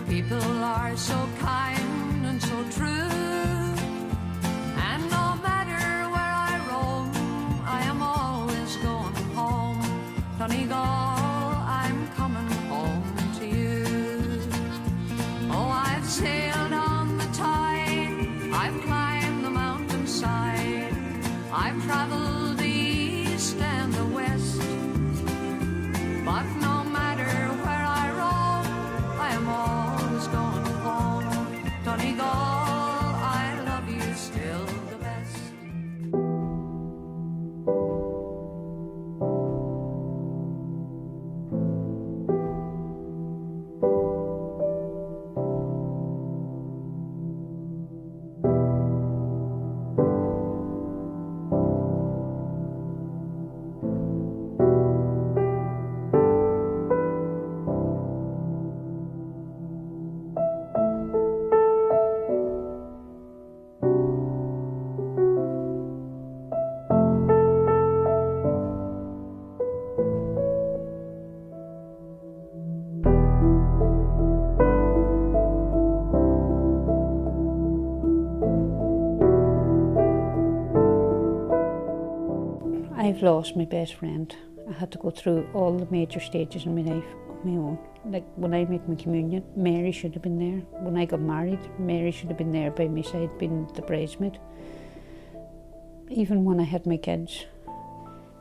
People are so kind and so true, and no matter where I roam, I am always going home. Donegal, I'm coming home to you. Oh, I've sailed on the tide, I've climbed the mountainside, I've traveled the east and the west, but no matter where I roam, I am always going home. Donegal, I love you still the best. I've lost my best friend. I had to go through all the major stages in my life on my own. Like when I made my communion, Mary should have been there. When I got married, Mary should have been there by my side, being the bridesmaid. Even when I had my kids,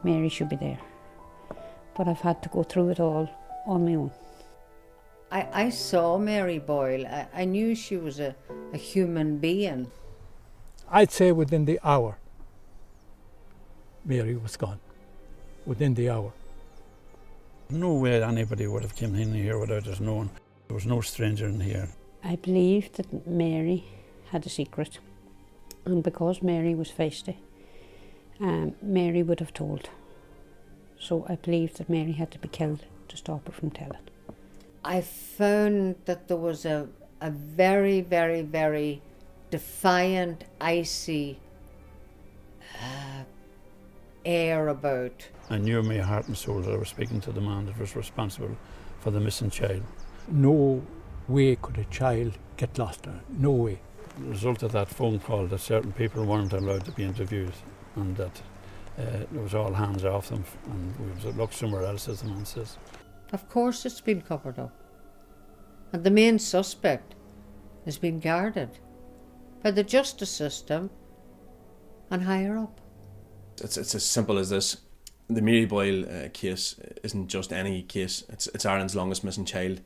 Mary should be there. But I've had to go through it all on my own. I saw Mary Boyle. I knew she was a human being. I'd say within the hour, Mary was gone. Within the hour. No way anybody would have come in here without us knowing. There was no stranger in here. I believed that Mary had a secret, and because Mary was feisty, Mary would have told. So I believed that Mary had to be killed to stop her from telling. I found that there was a very, very, very defiant, icy air about. I knew in my heart and soul that I was speaking to the man that was responsible for the missing child. No way could a child get lost. No way. As a result of that phone call, that certain people weren't allowed to be interviewed, and that it was all hands off them, and we had to look somewhere else, as the man says. Of course it's been covered up. And the main suspect has been guarded by the justice system and higher up. It's as simple as this. The Mary Boyle case isn't just any case. It's Ireland's longest missing child.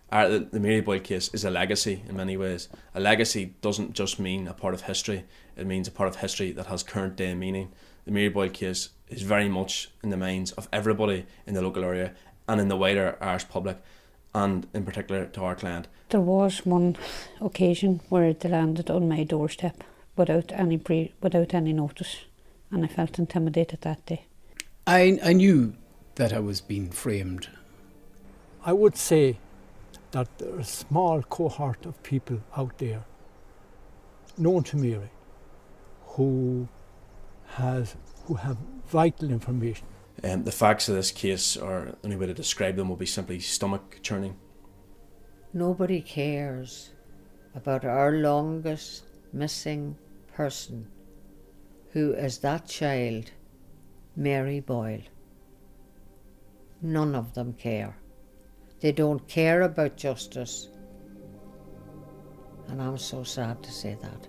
The Mary Boyle case is a legacy in many ways. A legacy doesn't just mean a part of history. It means a part of history that has current day meaning. The Mary Boyle case is very much in the minds of everybody in the local area and in the wider Irish public, and in particular to our client. There was one occasion where they landed on my doorstep without any notice, and I felt intimidated that day. I knew that I was being framed. I would say that there's a small cohort of people out there known to Mary who have vital information. The facts of this case, or the only way to describe them, will be simply stomach churning. Nobody cares about our longest missing person, who is that child, Mary Boyle. None of them care. They don't care about justice. And I'm so sad to say that.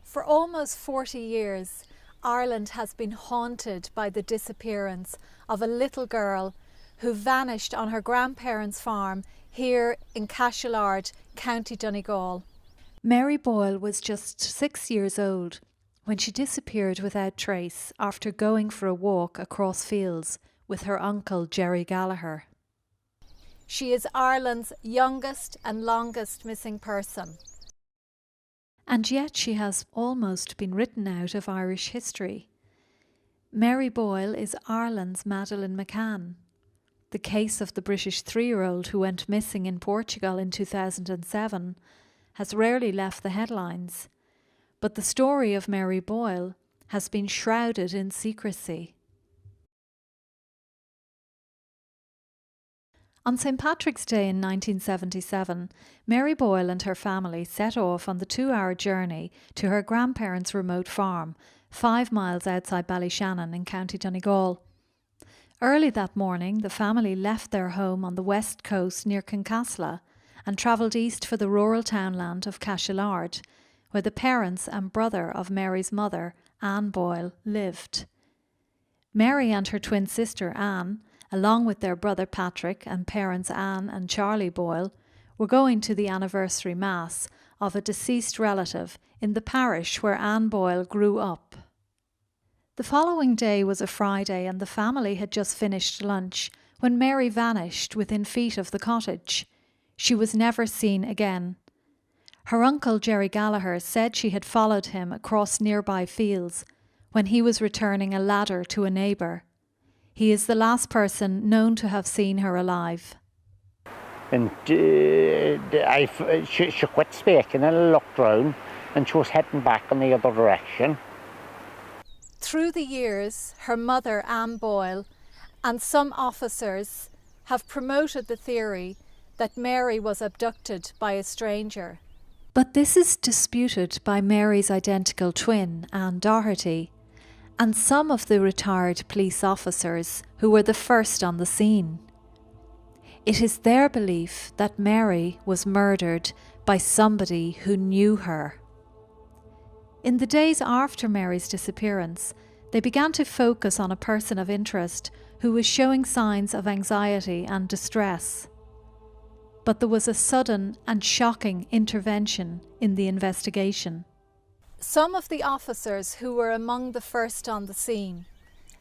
For almost 40 years, Ireland has been haunted by the disappearance of a little girl who vanished on her grandparents' farm here in Cashellard, County Donegal. Mary Boyle was just 6 years old when she disappeared without trace after going for a walk across fields with her uncle Jerry Gallagher. She is Ireland's youngest and longest missing person. And yet she has almost been written out of Irish history. Mary Boyle is Ireland's Madeleine McCann. The case of the British 3-year-old who went missing in Portugal in 2007 has rarely left the headlines, but the story of Mary Boyle has been shrouded in secrecy. On St Patrick's Day in 1977, Mary Boyle and her family set off on the 2-hour journey to her grandparents' remote farm, 5 miles outside Ballyshannon in County Donegal. Early that morning, the family left their home on the west coast near Kincasla and travelled east for the rural townland of Cashilard, where the parents and brother of Mary's mother, Anne Boyle, lived. Mary and her twin sister Anne, along with their brother Patrick and parents Anne and Charlie Boyle, were going to the anniversary mass of a deceased relative in the parish where Anne Boyle grew up. The following day was a Friday and the family had just finished lunch when Mary vanished within feet of the cottage. She was never seen again. Her uncle Jerry Gallagher said she had followed him across nearby fields when he was returning a ladder to a neighbour. He is the last person known to have seen her alive. And she quit speaking and looked round and she was heading back in the other direction. Through the years, her mother, Anne Boyle, and some officers have promoted the theory that Mary was abducted by a stranger. But this is disputed by Mary's identical twin, Anne Doherty, and some of the retired police officers who were the first on the scene. It is their belief that Mary was murdered by somebody who knew her. In the days after Mary's disappearance, they began to focus on a person of interest who was showing signs of anxiety and distress. But there was a sudden and shocking intervention in the investigation. Some of the officers who were among the first on the scene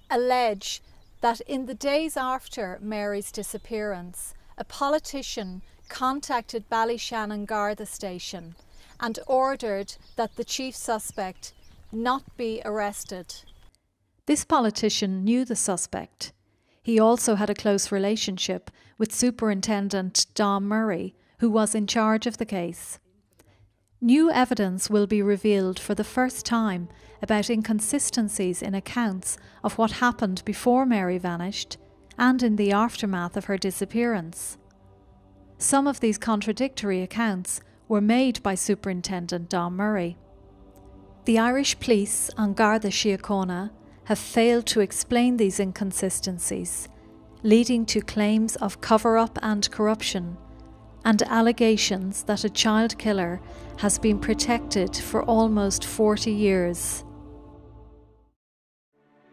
allege that in the days after Mary's disappearance, a politician contacted Ballyshannon Garda Station and ordered that the chief suspect not be arrested. This politician knew the suspect. He also had a close relationship with Superintendent Dom Murray, who was in charge of the case. New evidence will be revealed for the first time about inconsistencies in accounts of what happened before Mary vanished and in the aftermath of her disappearance. Some of these contradictory accounts were made by Superintendent Dom Murray. The Irish police on Garda Síochána have failed to explain these inconsistencies, leading to claims of cover-up and corruption, and allegations that a child killer has been protected for almost 40 years.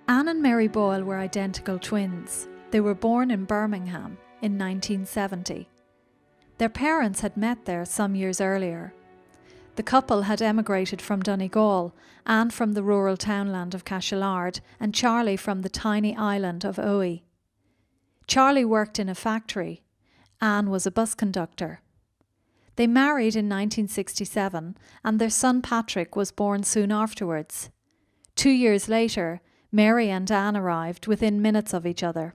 Anne and Mary Boyle were identical twins. They were born in Birmingham in 1970. Their parents had met there some years earlier. The couple had emigrated from Donegal, Anne from the rural townland of Cashilard and Charlie from the tiny island of Oe. Charlie worked in a factory. Anne was a bus conductor. They married in 1967 and their son Patrick was born soon afterwards. 2 years later, Mary and Anne arrived within minutes of each other.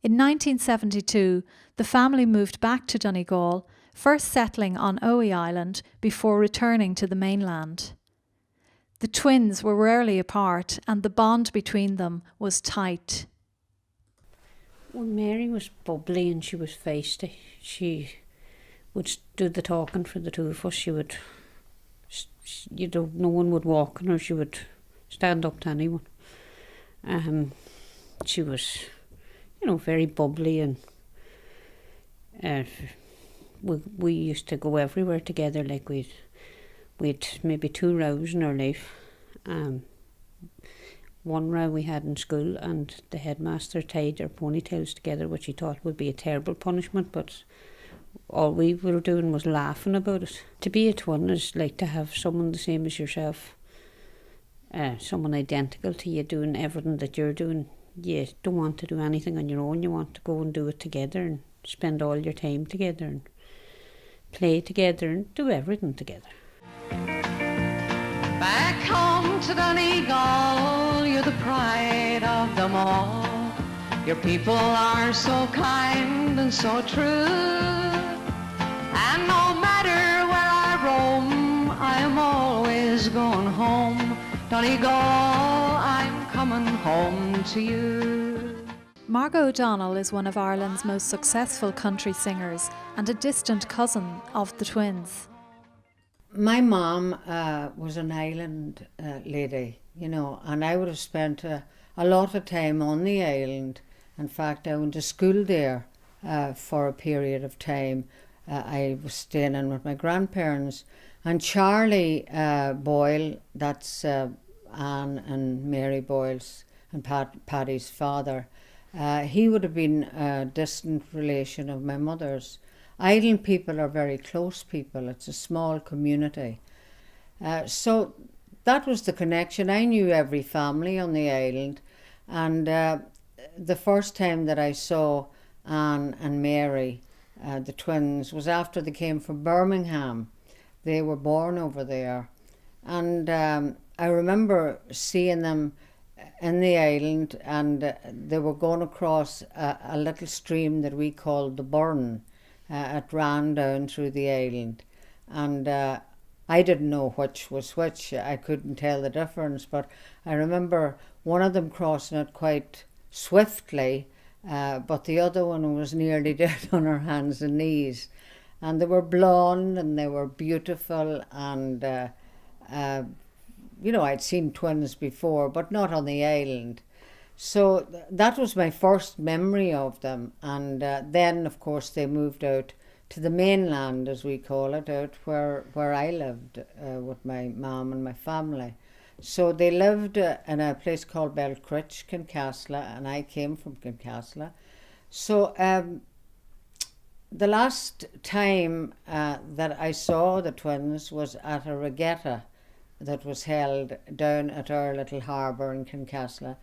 In 1972, the family moved back to Donegal, first settling on Oe Island before returning to the mainland. The twins were rarely apart and the bond between them was tight. When Mary was bubbly and she was feisty, she would do the talking for the two of us. She would, no one would walk on her, she would stand up to anyone. She was, very bubbly, and we used to go everywhere together. Like we'd maybe 2 rows in our life. One row we had in school, and the headmaster tied our ponytails together, which he thought would be a terrible punishment, but all we were doing was laughing about it. To be a twin is like to have someone the same as yourself, someone identical to you doing everything that you're doing. You don't want to do anything on your own, you want to go and do it together and spend all your time together and play together and do everything together. Back home to Donegal, you're the pride of them all. Your people are so kind and so true. And no matter where I roam, I am always going home. Donegal, I'm coming home to you. Margot O'Donnell is one of Ireland's most successful country singers and a distant cousin of the twins. My mum was an island lady, you know, and I would have spent a lot of time on the island. In fact, I went to school there for a period of time. I was staying in with my grandparents. And Charlie Boyle, that's Anne and Mary Boyle's and Paddy's father, he would have been a distant relation of my mother's. Island people are very close people. It's a small community. So that was the connection. I knew every family on the island. And the first time that I saw Anne and Mary, the twins, was after they came from Birmingham. They were born over there. And I remember seeing them in the island, and they were going across a little stream that we called the Burn. It ran down through the island, and I didn't know which was which. I couldn't tell the difference, but I remember one of them crossing it quite swiftly, but the other one was nearly dead on her hands and knees. And they were blonde and they were beautiful, and you know, I'd seen twins before, but not on the island. So that was my first memory of them. And then, of course, they moved out to the mainland, as we call it, out where I lived with my mum and my family. So they lived in a place called Belcritch, Kincasla, and I came from Kincasla. So the last time that I saw the twins was at a regatta that was held down at our little harbour in Kincasla.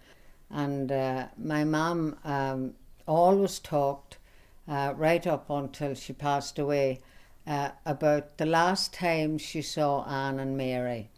And my mum always talked, right up until she passed away, about the last time she saw Anne and Mary.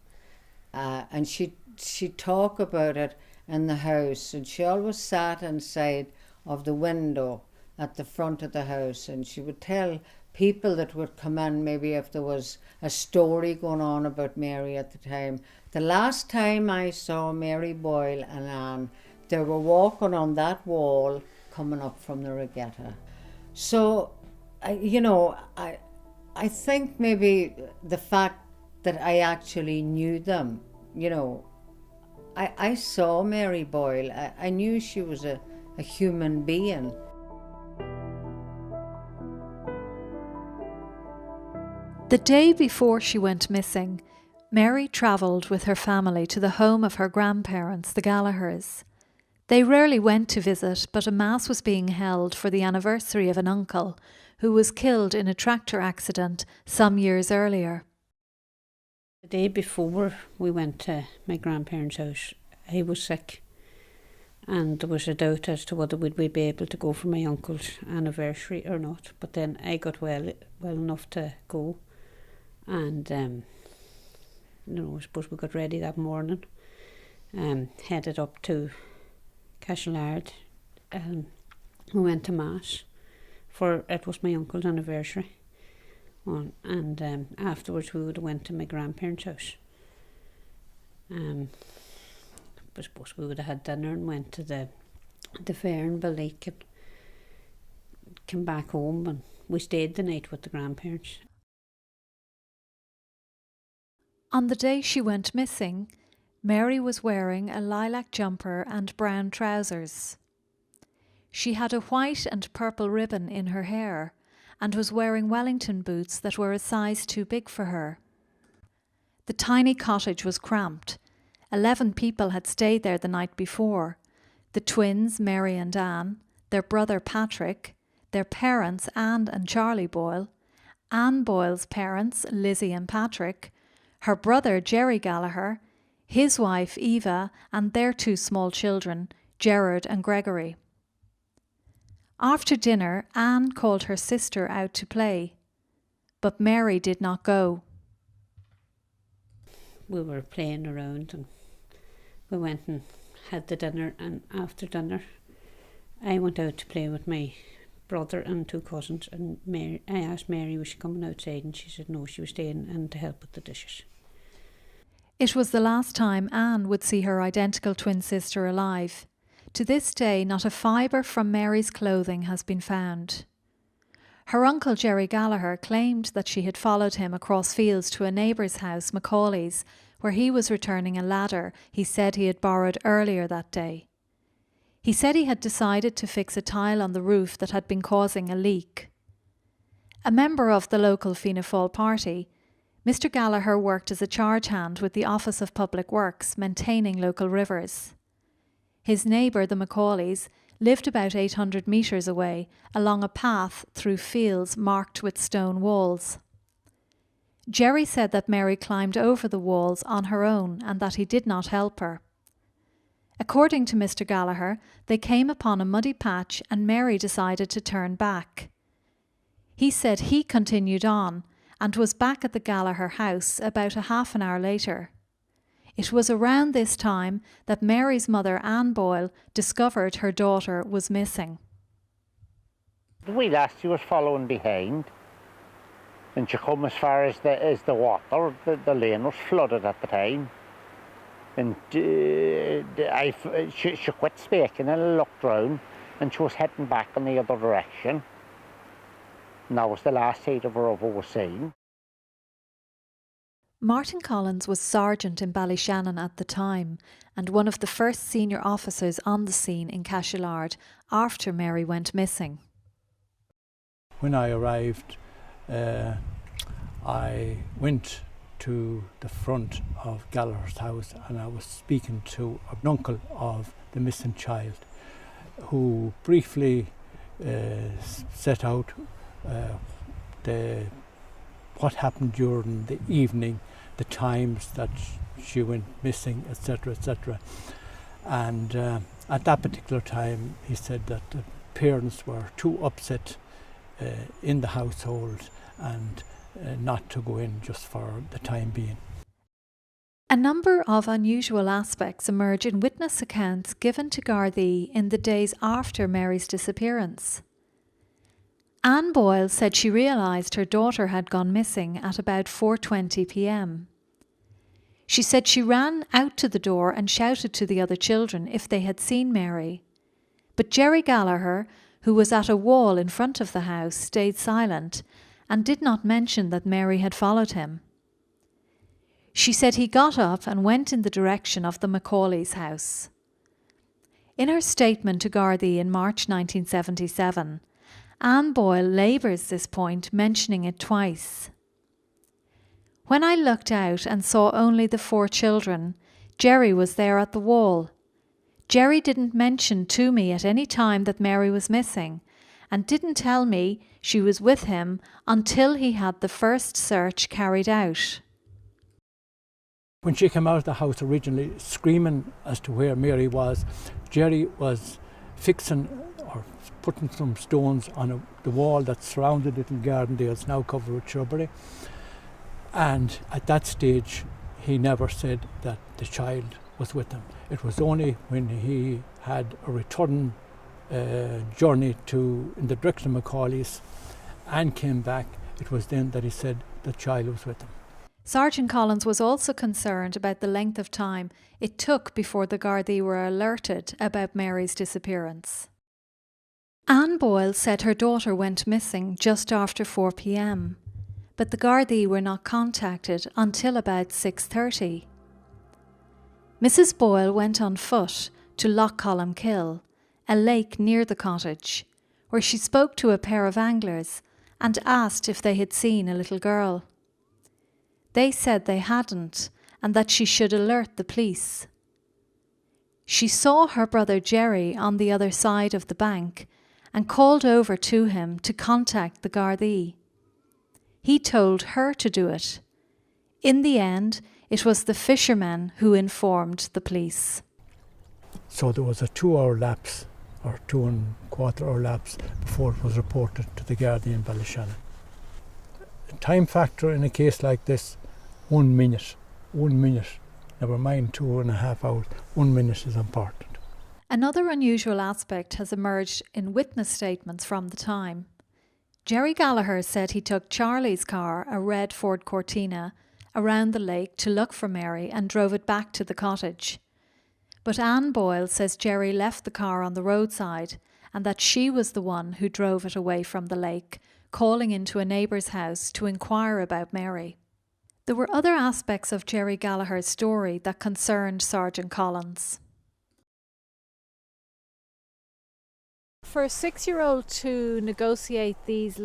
And she'd talk about it in the house, and she always sat inside of the window at the front of the house, and she would tell people that would come in, maybe if there was a story going on about Mary at the time. The last time I saw Mary Boyle and Anne, they were walking on that wall coming up from the regatta. So, I think maybe the fact that I actually knew them, you know, I saw Mary Boyle. I knew she was a human being. The day before she went missing, Mary travelled with her family to the home of her grandparents, the Gallaghers. They rarely went to visit, but a mass was being held for the anniversary of an uncle who was killed in a tractor accident some years earlier. The day before we went to my grandparents' house, he was sick, and there was a doubt as to whether we'd be able to go for my uncle's anniversary or not. But then I got well enough to go, and I suppose we got ready that morning, headed up to Cashellard. We went to Mass, for it was my uncle's anniversary. And afterwards we would have went to my grandparents' house. I suppose we would have had dinner and went to the fair in Ballyke and came back home, and we stayed the night with the grandparents. On the day she went missing, Mary was wearing a lilac jumper and brown trousers. She had a white and purple ribbon in her hair and was wearing Wellington boots that were a size too big for her. The tiny cottage was cramped. 11 people had stayed there the night before. The twins, Mary and Anne, their brother Patrick, their parents, Anne and Charlie Boyle, Anne Boyle's parents, Lizzie and Patrick, her brother Jerry Gallagher, his wife Eva, and their 2 small children, Gerard and Gregory. After dinner, Anne called her sister out to play, but Mary did not go. We were playing around, and we went and had the dinner, and after dinner I went out to play with my brother and 2 cousins, and I asked Mary was she coming outside, and she said no, she was staying in to help with the dishes. It was the last time Anne would see her identical twin sister alive. To this day, not a fibre from Mary's clothing has been found. Her uncle Jerry Gallagher claimed that she had followed him across fields to a neighbour's house, Macaulay's, where he was returning a ladder he said he had borrowed earlier that day. He said he had decided to fix a tile on the roof that had been causing a leak. A member of the local Fianna Fáil party, Mr. Gallagher worked as a charge hand with the Office of Public Works, maintaining local rivers. His neighbour, the Macaulays, lived about 800 metres away, along a path through fields marked with stone walls. Jerry said that Mary climbed over the walls on her own and that he did not help her. According to Mr. Gallagher, they came upon a muddy patch and Mary decided to turn back. He said he continued on and was back at the Gallagher house about a half an hour later. It was around this time that Mary's mother, Anne Boyle, discovered her daughter was missing. The wee lassie was following behind, and she come as far as the water. The lane was flooded at the time. And she quit speaking and looked round, and she was heading back in the other direction. And that was the last sight of her ever was seen. Martin Collins was sergeant in Ballyshannon at the time and one of the first senior officers on the scene in Cashilard after Mary went missing. When I arrived, I went to the front of Gallagher's house and I was speaking to an uncle of the missing child, who briefly set out what happened during the evening, the times that she went missing, etc., etc. And at that particular time, he said that the parents were too upset in the household and not to go in just for the time being. A number of unusual aspects emerge in witness accounts given to Gardaí in the days after Mary's disappearance. Anne Boyle said she realised her daughter had gone missing at about 4:20 p.m. She said she ran out to the door and shouted to the other children if they had seen Mary. But Jerry Gallagher, who was at a wall in front of the house, stayed silent and did not mention that Mary had followed him. She said he got up and went in the direction of the Macaulay's house. In her statement to Gardaí in March 1977, Anne Boyle labours this point, mentioning it twice. When I looked out and saw only the 4 children, Jerry was there at the wall. Jerry didn't mention to me at any time that Mary was missing and didn't tell me she was with him until he had the first search carried out. When she came out of the house originally screaming as to where Mary was, Jerry was fixing or putting some stones on the wall that surrounded Little Gardendale. It's now covered with shrubbery. And at that stage, he never said that the child was with him. It was only when he had a return journey in the direction of Macaulay's and came back, it was then that he said the child was with him. Sergeant Collins was also concerned about the length of time it took before the Gardaí were alerted about Mary's disappearance. Anne Boyle said her daughter went missing just after 4 p.m, but the Gardaí were not contacted until about 6:30. Mrs. Boyle went on foot to Loch Columkill, a lake near the cottage, where she spoke to a pair of anglers and asked if they had seen a little girl. They said they hadn't and that she should alert the police. She saw her brother Jerry on the other side of the bank and called over to him to contact the Gardaí. He told her to do it. In the end, it was the fishermen who informed the police. So there was a 2-hour lapse, or 2.25-hour lapse, before it was reported to the Gardaí in Ballyshannon. The time factor in a case like this, 1 minute, never mind 2.5 hours, 1 minute is important. Another unusual aspect has emerged in witness statements from the time. Jerry Gallagher said he took Charlie's car, a red Ford Cortina, around the lake to look for Mary and drove it back to the cottage. But Anne Boyle says Jerry left the car on the roadside and that she was the one who drove it away from the lake, calling into a neighbour's house to inquire about Mary. There were other aspects of Jerry Gallagher's story that concerned Sergeant Collins. For a 6-year-old to negotiate these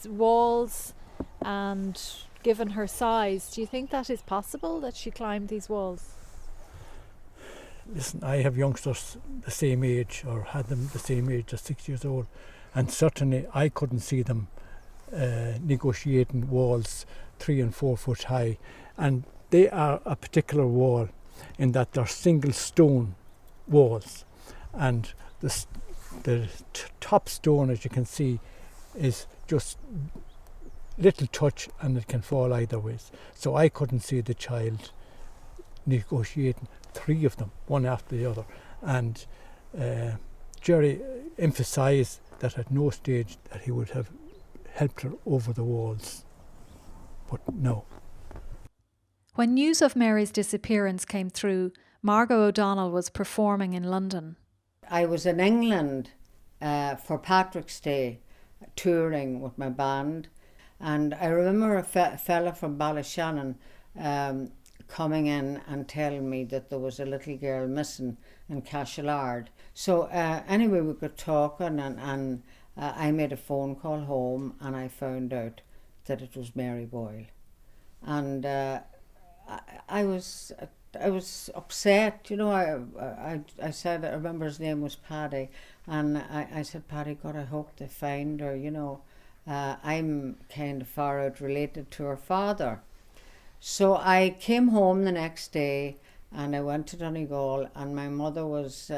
walls, and given her size, do you think that is possible, that she climbed these walls? Listen, I have youngsters the same age, or had them the same age as 6 years old, and certainly I couldn't see them negotiating walls 3 and 4 foot high. And they are a particular wall in that they're single stone walls, and the top stone, as you can see, is just little touch and it can fall either ways. So I couldn't see the child negotiating 3 of them, one after the other. And Jerry emphasised that at no stage that he would have helped her over the walls. But no. When news of Mary's disappearance came through, Margot O'Donnell was performing in London. I was in England for Patrick's Day, touring with my band, and I remember a fella from Ballyshannon coming in and telling me that there was a little girl missing in Cashellard. So anyway, we got talking, and I made a phone call home, and I found out that it was Mary Boyle, and I was upset. You know, I said, I remember his name was Paddy, and I said, Paddy, God, I hope they find her. You know, I'm kind of far out related to her father. So I came home the next day and I went to Donegal, and my mother was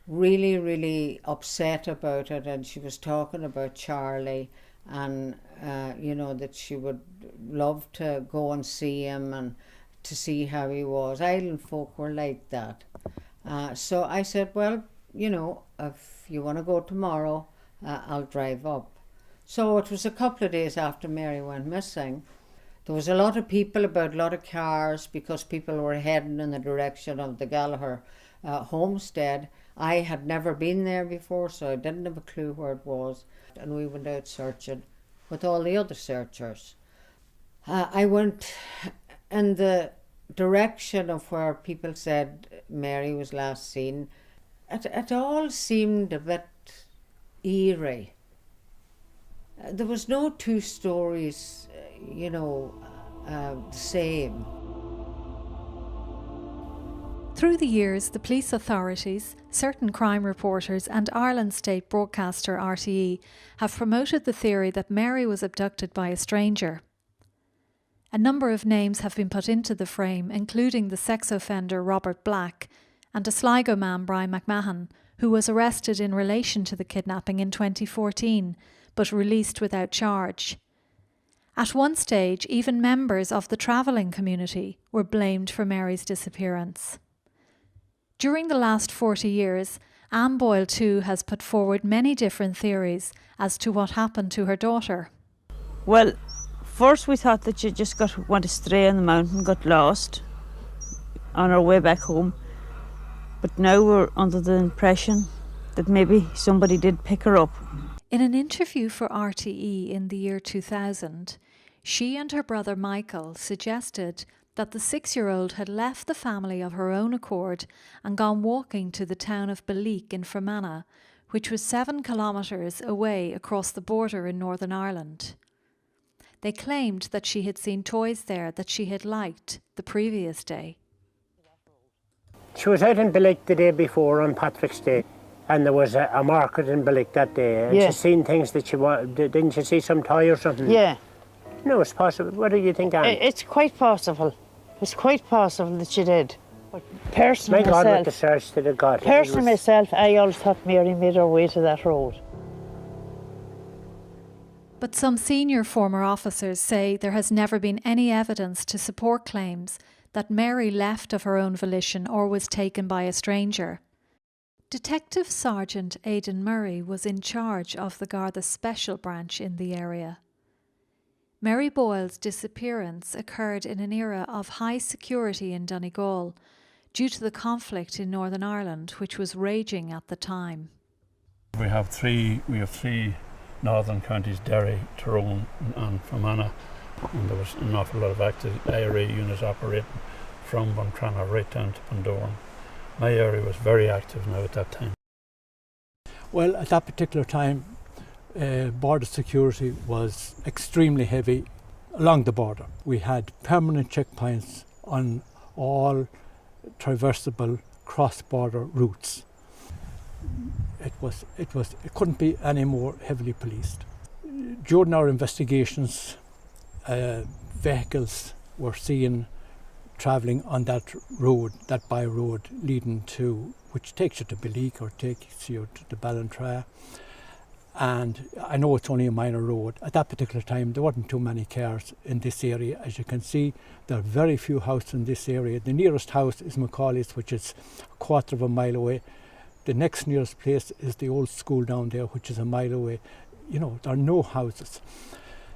really, really upset about it, and she was talking about Charlie, and you know, that she would love to go and see him and to see how he was. Island folk were like that. So I said, well, you know, if you want to go tomorrow, I'll drive up. So it was a couple of days after Mary went missing. There was a lot of people about, a lot of cars, because people were heading in the direction of the Gallagher homestead. I had never been there before, so I didn't have a clue where it was. And we went out searching with all the other searchers. I went in the direction of where people said Mary was last seen. It all seemed a bit eerie. There was no 2 stories, you know, the same. Through the years, the police authorities, certain crime reporters and Ireland's state broadcaster RTE have promoted the theory that Mary was abducted by a stranger. A number of names have been put into the frame, including the sex offender Robert Black and a Sligo man, Brian McMahon, who was arrested in relation to the kidnapping in 2014, but released without charge. At one stage, even members of the travelling community were blamed for Mary's disappearance. During the last 40 years, Anne Boyle too has put forward many different theories as to what happened to her daughter. Well, first we thought that she just went astray in the mountain, got lost on her way back home. But now we're under the impression that maybe somebody did pick her up. In an interview for RTE in the year 2000, she and her brother Michael suggested that the 6-year-old had left the family of her own accord and gone walking to the town of Balleek in Fermanagh, which was 7 kilometres away across the border in Northern Ireland. They claimed that she had seen toys there that she had liked the previous day. She was out in Balleek the day before on Patrick's Day, and there was a market in Balleek that day, and she's seen things that she wanted. Didn't you see some toy or something? Yeah. No, it's possible. What do you think, Anne? It's quite possible. It's quite possible that she did. But personally, my God, with the search that it got. Personally, myself, I always thought Mary made her way to that road. But some senior former officers say there has never been any evidence to support claims that Mary left of her own volition or was taken by a stranger. Detective Sergeant Aidan Murray was in charge of the Garda Special Branch in the area. Mary Boyle's disappearance occurred in an era of high security in Donegal, due to the conflict in Northern Ireland, which was raging at the time. We have three northern counties, Derry, Tyrone and Fermanagh, and there was an awful lot of active IRA units operating from Buncrana right down to Bundoran. My area was very active now at that time. Well, at that particular time, border security was extremely heavy along the border. We had permanent checkpoints on all traversable cross-border routes. It couldn't be any more heavily policed. During our investigations, vehicles were seen travelling on that road, that by road leading to, which takes you to Belleek or takes you to the Ballantrae. And I know it's only a minor road. At that particular time, there weren't too many cars in this area. As you can see, there are very few houses in this area. The nearest house is Macaulay's, which is a quarter of a mile away. The next nearest place is the old school down there, which is a mile away. You know, there are no houses.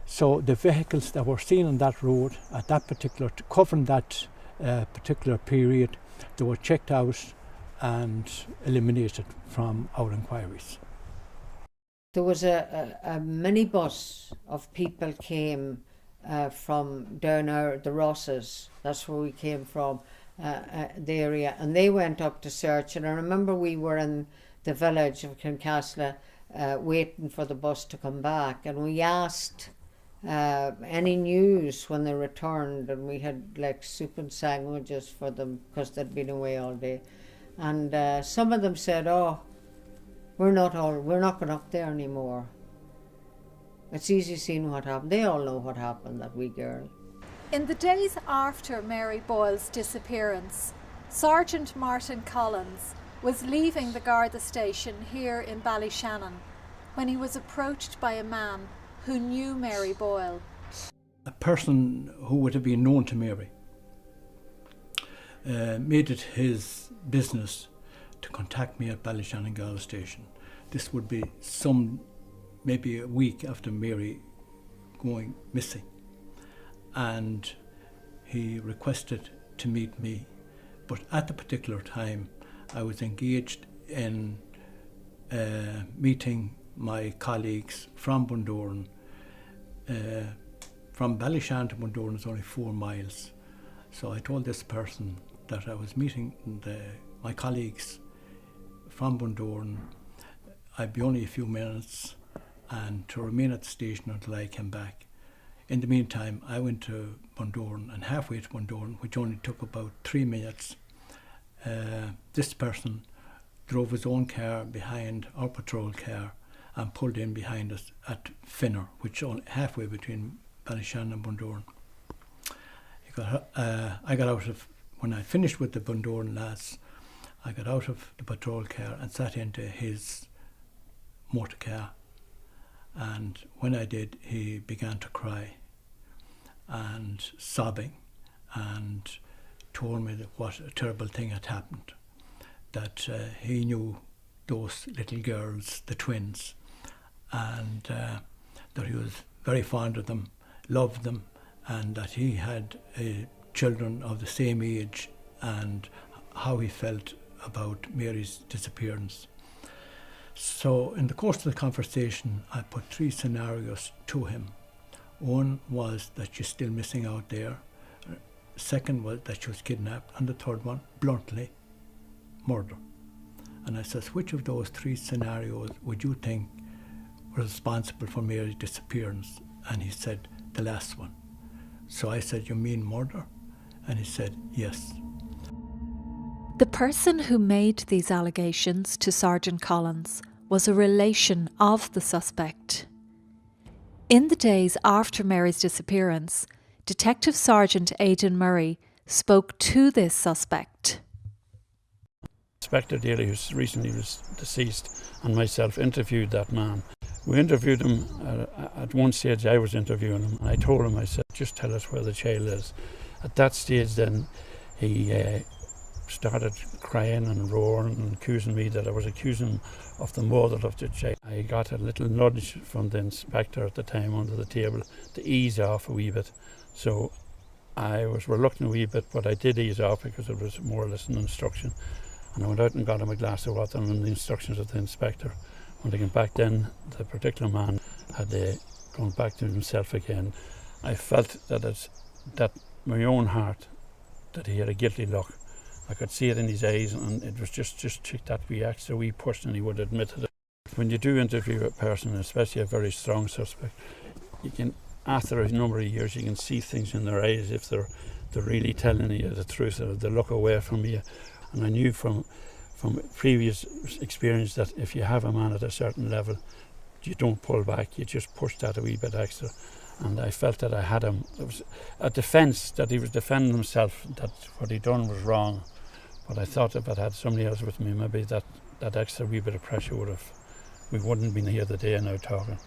So the vehicles that were seen on that road at that particular, covering that particular period, they were checked out and eliminated from our inquiries. There was a minibus of people came from down the Rosses, that's where we came from, the area, and they went up to search. And I remember we were in the village of Kincasla waiting for the bus to come back, and we asked any news when they returned, and we had like soup and sandwiches for them because they'd been away all day. And some of them said, "Oh, we're not going up there anymore. It's easy seeing what happened." They all know what happened, that wee girl. In the days after Mary Boyle's disappearance, Sergeant Martin Collins was leaving the Garda station here in Ballyshannon when he was approached by a man who knew Mary Boyle. A person who would have been known to Mary made it his business to contact me at Ballyshannon Garda station. This would be maybe a week after Mary going missing. And he requested to meet me. But at the particular time, I was engaged in meeting my colleagues from Bundoran. From Ballyshannon to Bundoran is only 4 miles. So I told this person that I was meeting my colleagues from Bundoran. I'd be only a few minutes and to remain at the station until I came back. In the meantime, I went to Bundoran, and halfway to Bundoran, which only took about 3 minutes, this person drove his own car behind our patrol car and pulled in behind us at Finner, which is only halfway between Ballyshannon and Bundoran. I got out of, when I finished with the Bundoran lads, I got out of the patrol car and sat into his motor car. And when I did, he began to cry and sobbing and told me that what a terrible thing had happened, that he knew those little girls, the twins, and that he was very fond of them, loved them, and that he had children of the same age, and how he felt about Mary's disappearance. So in the course of the conversation, I put 3 scenarios to him. One was that she's still missing out there. Second was that she was kidnapped. And the third one, bluntly, murder. And I says, which of those 3 scenarios would you think were responsible for Mary's disappearance? And he said, the last one. So I said, you mean murder? And he said, yes. The person who made these allegations to Sergeant Collins was a relation of the suspect. In the days after Mary's disappearance, Detective Sergeant Aidan Murray spoke to this suspect. Inspector Daly, who recently was deceased, and myself interviewed that man. We interviewed him. At one stage I was interviewing him, and I told him, I said, just tell us where the child is. At that stage then he started crying and roaring and accusing me that I was accusing him of the murder of the child. I got a little nudge from the inspector at the time under the table to ease off a wee bit. So I was reluctant a wee bit, but I did ease off because it was more or less an instruction. And I went out and got him a glass of water and the instructions of the inspector. When I came back then, the particular man had gone back to himself again. I felt that my own heart, that he had a guilty look. I could see it in his eyes, and it was just that wee extra wee push, and he would admit it. When you do interview a person, especially a very strong suspect, you can, after a number of years, you can see things in their eyes if they're really telling you the truth, or they look away from you. And I knew from previous experience that if you have a man at a certain level, you don't pull back, you just push that a wee bit extra. And I felt that I had him. It was a defence, that he was defending himself, that what he'd done was wrong. But I thought if I'd had somebody else with me, maybe that extra wee bit of pressure we wouldn't have been here today now talking.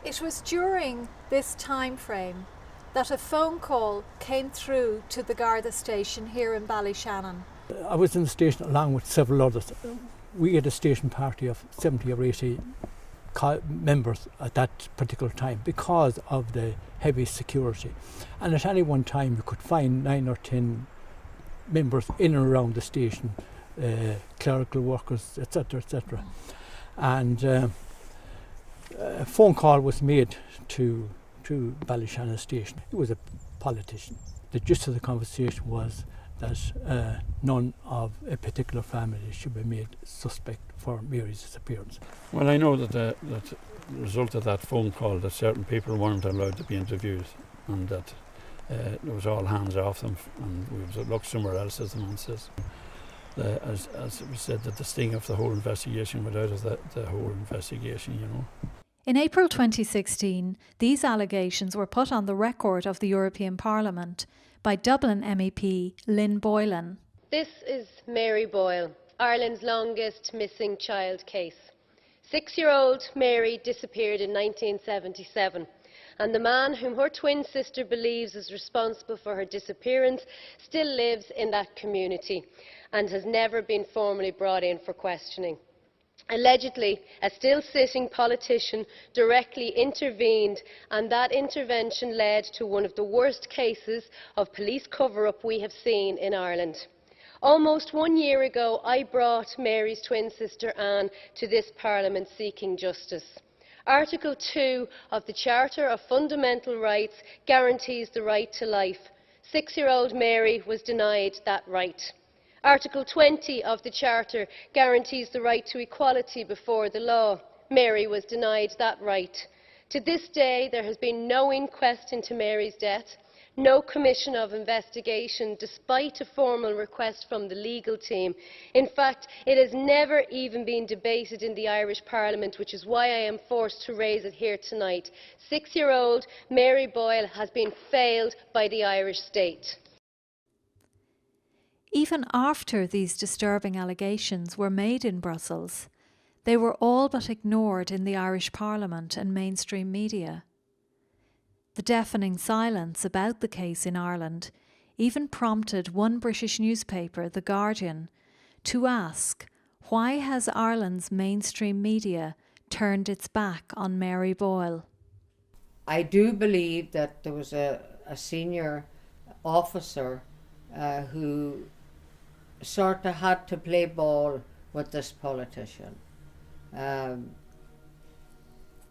It was during this time frame that a phone call came through to the Garda station here in Ballyshannon. I was in the station along with several others. We had a station party of 70 or 80 members at that particular time because of the heavy security. And at any one time you could find 9 or 10 members in and around the station, clerical workers, etc., etc. And a phone call was made to Ballyshannon station. He was a politician. The gist of the conversation was that none of a particular family should be made suspect for Mary's disappearance. Well, I know that the result of that phone call, that certain people weren't allowed to be interviewed, and that there was all hands off them, and we would look somewhere else, as the man says. As it was said, that the sting of the whole investigation went out of the whole investigation, you know. In April 2016, these allegations were put on the record of the European Parliament by Dublin MEP Lynn Boylan. This is Mary Boyle, Ireland's longest missing child case. 6-year-old Mary disappeared in 1977, and the man whom her twin sister believes is responsible for her disappearance still lives in that community and has never been formally brought in for questioning. Allegedly, a still-sitting politician directly intervened, and that intervention led to one of the worst cases of police cover-up we have seen in Ireland. Almost 1 year ago, I brought Mary's twin sister Anne to this Parliament seeking justice. Article 2 of the Charter of Fundamental Rights guarantees the right to life. 6-year-old Mary was denied that right. Article 20 of the Charter guarantees the right to equality before the law. Mary was denied that right. To this day, there has been no inquest into Mary's death, no commission of investigation, despite a formal request from the legal team. In fact, it has never even been debated in the Irish Parliament, which is why I am forced to raise it here tonight. 6-year-old Mary Boyle has been failed by the Irish state. Even after these disturbing allegations were made in Brussels, they were all but ignored in the Irish Parliament and mainstream media. The deafening silence about the case in Ireland even prompted one British newspaper, The Guardian, to ask, why has Ireland's mainstream media turned its back on Mary Boyle? I do believe that there was a senior officer who sort of had to play ball with this politician.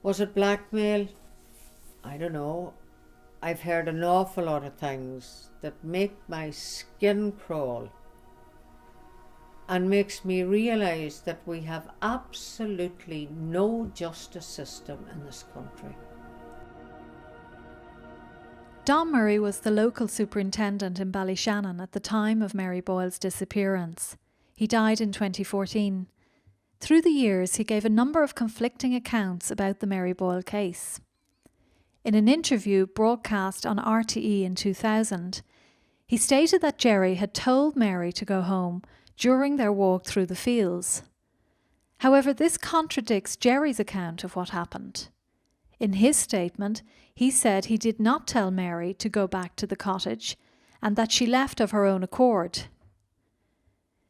Was it blackmail? I don't know. I've heard an awful lot of things that make my skin crawl and makes me realise that we have absolutely no justice system in this country. Don Murray was the local superintendent in Ballyshannon at the time of Mary Boyle's disappearance. He died in 2014. Through the years, he gave a number of conflicting accounts about the Mary Boyle case. In an interview broadcast on RTE in 2000, he stated that Jerry had told Mary to go home during their walk through the fields. However, this contradicts Jerry's account of what happened. In his statement, he said he did not tell Mary to go back to the cottage and that she left of her own accord.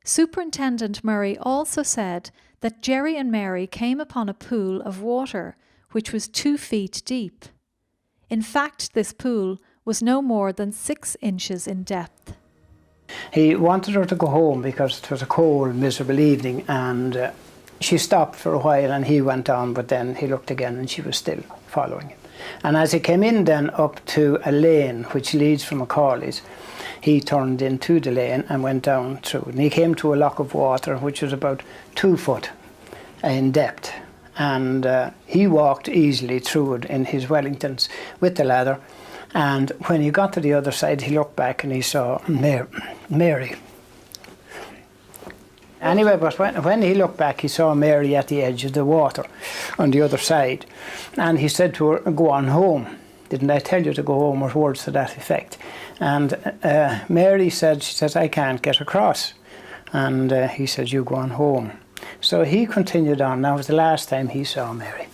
Superintendent Murray also said that Jerry and Mary came upon a pool of water which was 2 feet deep. In fact, this pool was no more than 6 inches in depth. He wanted her to go home because it was a cold, miserable evening, and she stopped for a while and he went on, but then he looked again and she was still following him. And as he came in then up to a lane which leads from Macaulay's, he turned into the lane and went down through. And he came to a lock of water which was about 2 foot in depth. And he walked easily through it in his Wellingtons with the ladder. And when he got to the other side, he looked back and he saw Mary. Anyway, but when he looked back, he saw Mary at the edge of the water on the other side. And he said to her, "Go on home. Didn't I tell you to go home?" or words to that effect. And Mary said, she says, "I can't get across." And he said, "You go on home." So he continued on. That was the last time he saw Mary.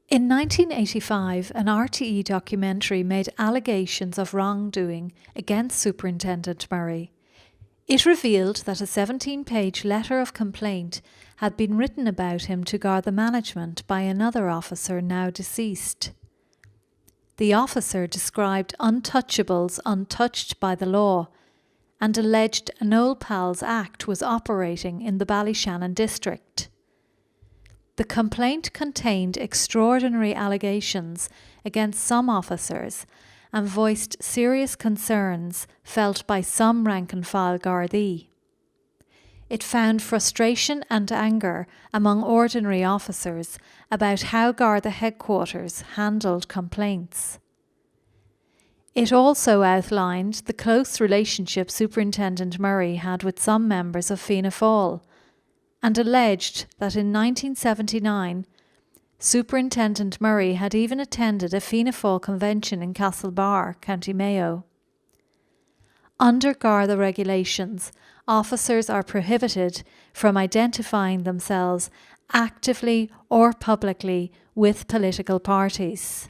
In 1985, an RTE documentary made allegations of wrongdoing against Superintendent Murray. It revealed that a 17-page letter of complaint had been written about him to Garda management by another officer now deceased. The officer described untouchables untouched by the law and alleged an Old Pals Act was operating in the Ballyshannon district. The complaint contained extraordinary allegations against some officers and voiced serious concerns felt by some rank-and-file Gardaí. It found frustration and anger among ordinary officers about how Garda headquarters handled complaints. It also outlined the close relationship Superintendent Murray had with some members of Fianna Fáil, and alleged that in 1979, Superintendent Murray had even attended a Fianna Fáil convention in Castlebar, County Mayo. Under Garda regulations, officers are prohibited from identifying themselves actively or publicly with political parties.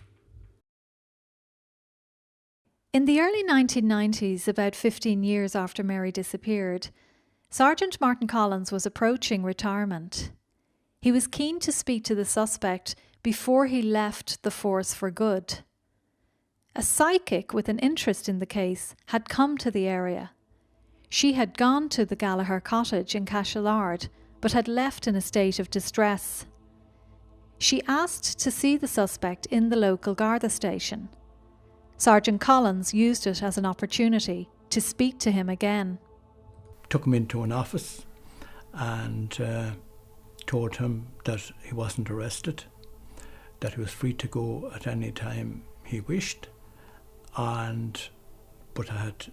In the early 1990s, about 15 years after Mary disappeared, Sergeant Martin Collins was approaching retirement. He was keen to speak to the suspect before he left the force for good. A psychic with an interest in the case had come to the area. She had gone to the Gallagher cottage in Cashellard, but had left in a state of distress. She asked to see the suspect in the local Garda station. Sergeant Collins used it as an opportunity to speak to him again. Took him into an office and told him that he wasn't arrested, that he was free to go at any time he wished, but I had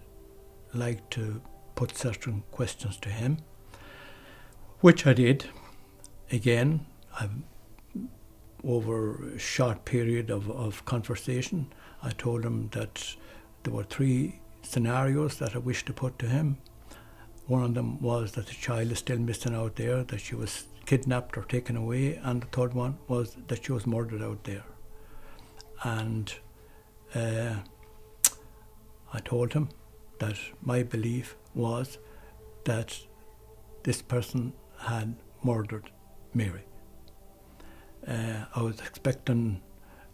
liked to put certain questions to him, which I did. Again, over a short period of conversation, I told him that there were 3 scenarios that I wished to put to him. One of them was that the child is still missing out there, that she was kidnapped or taken away, and the third one was that she was murdered out there. And I told him that my belief was that this person had murdered Mary. I was expecting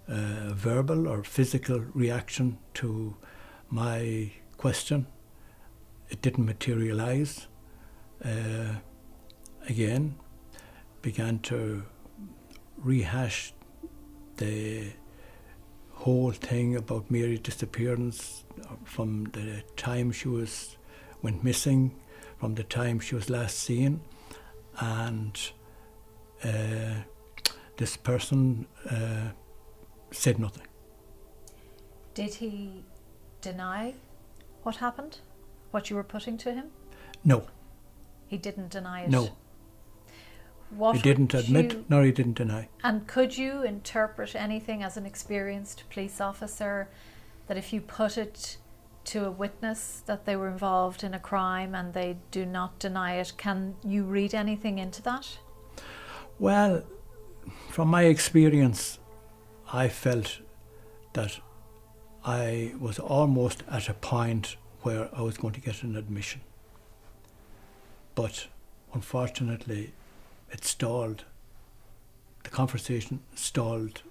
a verbal or physical reaction to my question. It didn't materialise. Again, began to rehash the whole thing about Mary's disappearance from the time she went missing, from the time she was last seen, and this person said nothing. Did he deny what happened? What you were putting to him? No. He didn't deny it? No. He didn't admit, nor he didn't deny. And could you interpret anything as an experienced police officer, that if you put it to a witness that they were involved in a crime and they do not deny it, can you read anything into that? Well, from my experience, I felt that I was almost at a point where I was going to get an admission. But unfortunately, it stalled. The conversation stalled.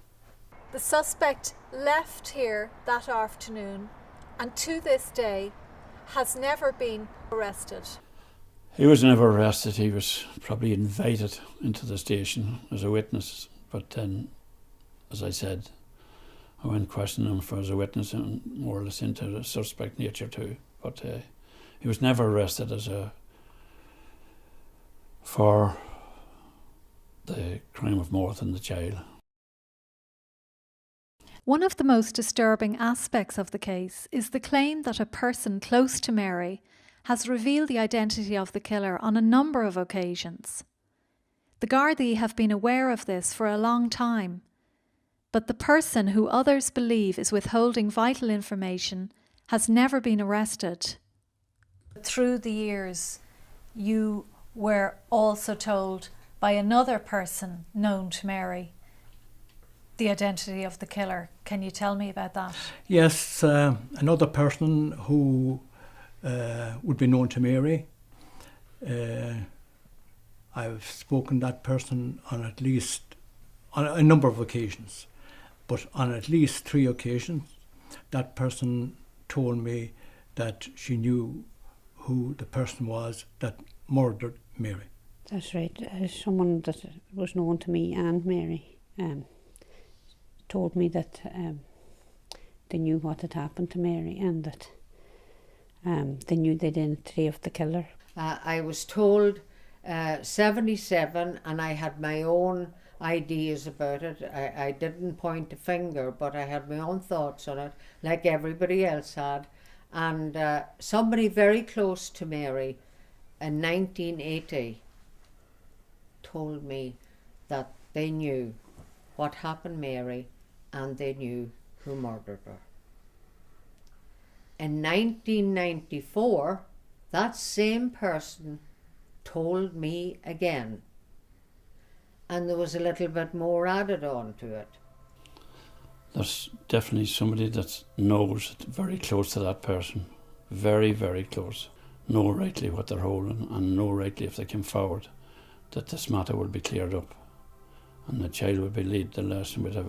The suspect left here that afternoon and to this day has never been arrested. He was never arrested. He was probably invited into the station as a witness. But then, as I said, I went questioning him as a witness and more or less into the suspect nature too. But he was never arrested for the crime of murdering the child. One of the most disturbing aspects of the case is the claim that a person close to Mary has revealed the identity of the killer on a number of occasions. The Gardaí have been aware of this for a long time, but the person who others believe is withholding vital information has never been arrested. Through the years, you were also told by another person known to Mary the identity of the killer. Can you tell me about that? Yes, another person who would be known to Mary. I've spoken to that person on a number of occasions, but on at least 3 occasions, that person told me that she knew who the person was that murdered Mary. That's right. Someone that was known to me and Mary told me that they knew what had happened to Mary and that they knew the identity of the killer. I was told 77, and I had my own ideas about it. I didn't point a finger, but I had my own thoughts on it, like everybody else had. And somebody very close to Mary in 1980 told me that they knew what happened to Mary and they knew who murdered her. In 1994, that same person told me again, and there was a little bit more added on to it. There's definitely somebody that knows very close to that person, very, very close, know rightly what they're holding and know rightly if they come forward that this matter will be cleared up and the child will be laid to rest and would have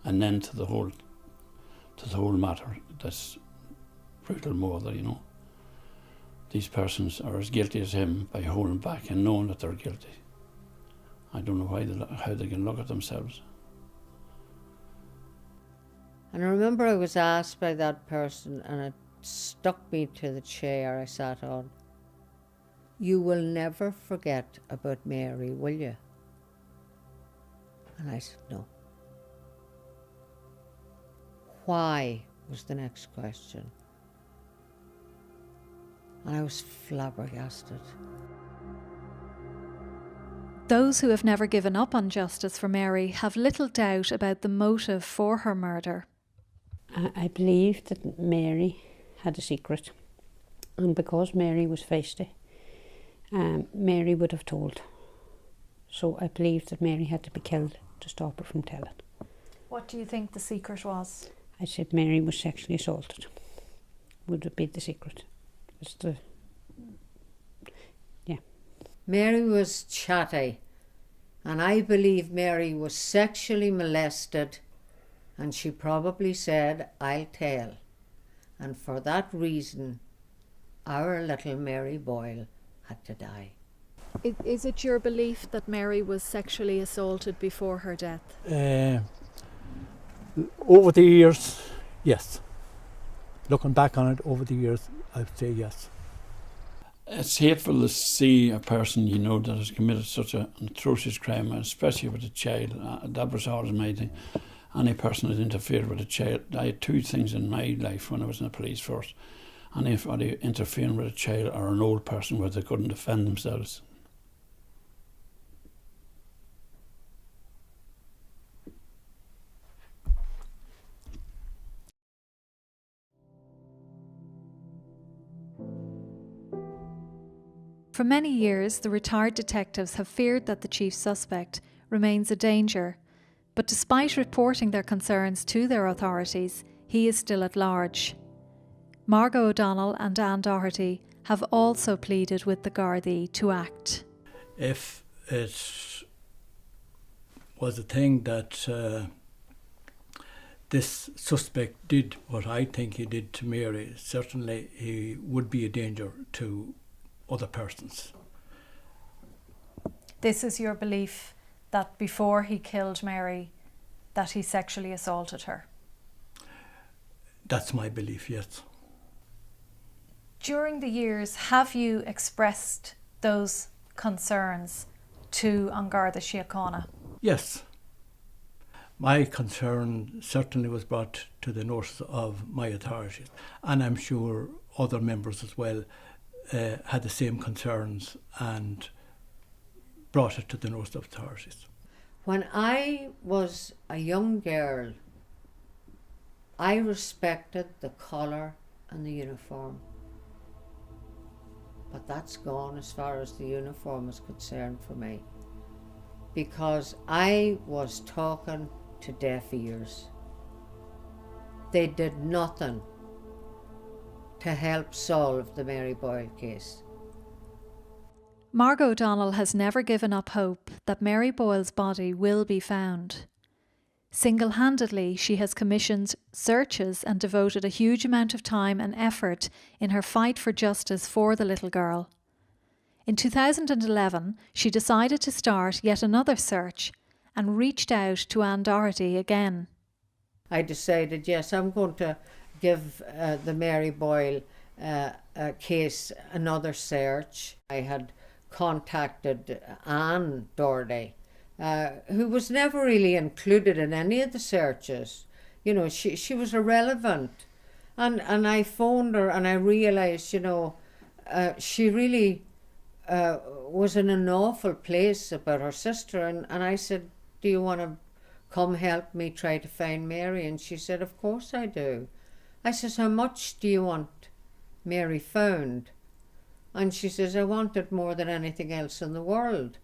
an end to the whole matter. That's brutal murder, you know. These persons are as guilty as him by holding back and knowing that they're guilty. I don't know how they can look at themselves. And I remember I was asked by that person, and it stuck me to the chair I sat on. You will never forget about Mary, will you? And I said, no. Why was the next question. And I was flabbergasted. Those who have never given up on justice for Mary have little doubt about the motive for her murder. I believe that Mary had a secret, and because Mary was feisty, Mary would have told. So I believe that Mary had to be killed to stop her from telling. What do you think the secret was? I said Mary was sexually assaulted. Would it be the secret? Yeah. Mary was chatty, and I believe Mary was sexually molested, and she probably said, I'll tell. And for that reason, our little Mary Boyle had to die. Is it your belief that Mary was sexually assaulted before her death? Over the years, yes. Looking back on it over the years, I'd say yes. It's hateful to see a person you know that has committed such an atrocious crime, especially with a child. That was always my thing. Any person that interfered with a child. I had 2 things in my life when I was in the police force. Anybody interfering with a child or an old person where they couldn't defend themselves. For many years, the retired detectives have feared that the chief suspect remains a danger, but despite reporting their concerns to their authorities, he is still at large. Margot O'Donnell and Anne Doherty have also pleaded with the Gardaí to act. If it was a thing that this suspect did what I think he did to Mary, certainly he would be a danger to other persons. This is your belief that before he killed Mary, that he sexually assaulted her? That's my belief, yes. During the years, have you expressed those concerns to An Garda Síochána? Yes. My concern certainly was brought to the notice of my authorities, and I'm sure other members as well had the same concerns and brought it to the notice of authorities. When I was a young girl, I respected the colour and the uniform. But that's gone as far as the uniform is concerned for me. Because I was talking to deaf ears. They did nothing to help solve the Mary Boyle case. Margot O'Donnell has never given up hope that Mary Boyle's body will be found. Single-handedly, she has commissioned searches and devoted a huge amount of time and effort in her fight for justice for the little girl. In 2011, she decided to start yet another search and reached out to Anne Doherty again. I decided, yes, I'm going to give the Mary Boyle case another search. I had contacted Anne Doherty, who was never really included in any of the searches. You know, she was irrelevant. And I phoned her and I realised, you know, she really was in an awful place about her sister. And I said, do you want to come help me try to find Mary? And she said, of course I do. I says, how much do you want Mary found? And she says, I want it more than anything else in the world.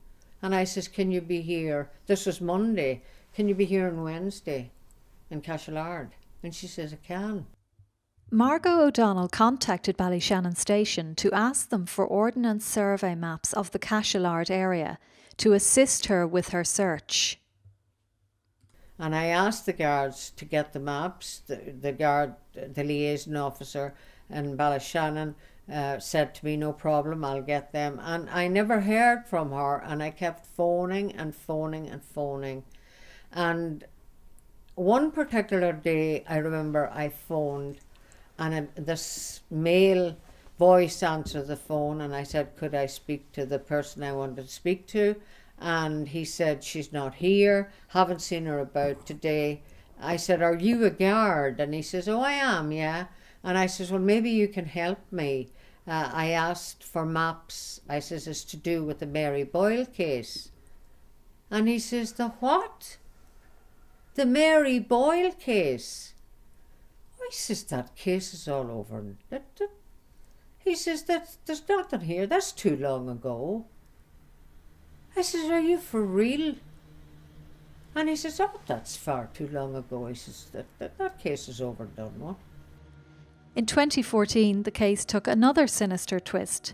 And I says, can you be here? This was Monday. Can you be here on Wednesday in Cashellard? And she says, I can. Margot O'Donnell contacted Ballyshannon Station to ask them for ordnance survey maps of the Cashellard area to assist her with her search. And I asked the guards to get the maps. The liaison officer in Ballyshannon said to me, no problem, I'll get them. And I never heard from her, and I kept phoning and phoning and phoning. And one particular day, I remember I phoned, and this male voice answered the phone, and I said, could I speak to the person I wanted to speak to? And he said, she's not here, haven't seen her about today. I said, are you a guard? And he says, oh, I am, yeah. And I says, well, maybe you can help me. I asked for maps. I says, it's to do with the Mary Boyle case. And he says, the what? The Mary Boyle case. I says, that case is all over. He says, there's nothing here. That's too long ago. I says, are you for real? And he says, oh, that's far too long ago. He says, that case is overdone, what? In 2014, the case took another sinister twist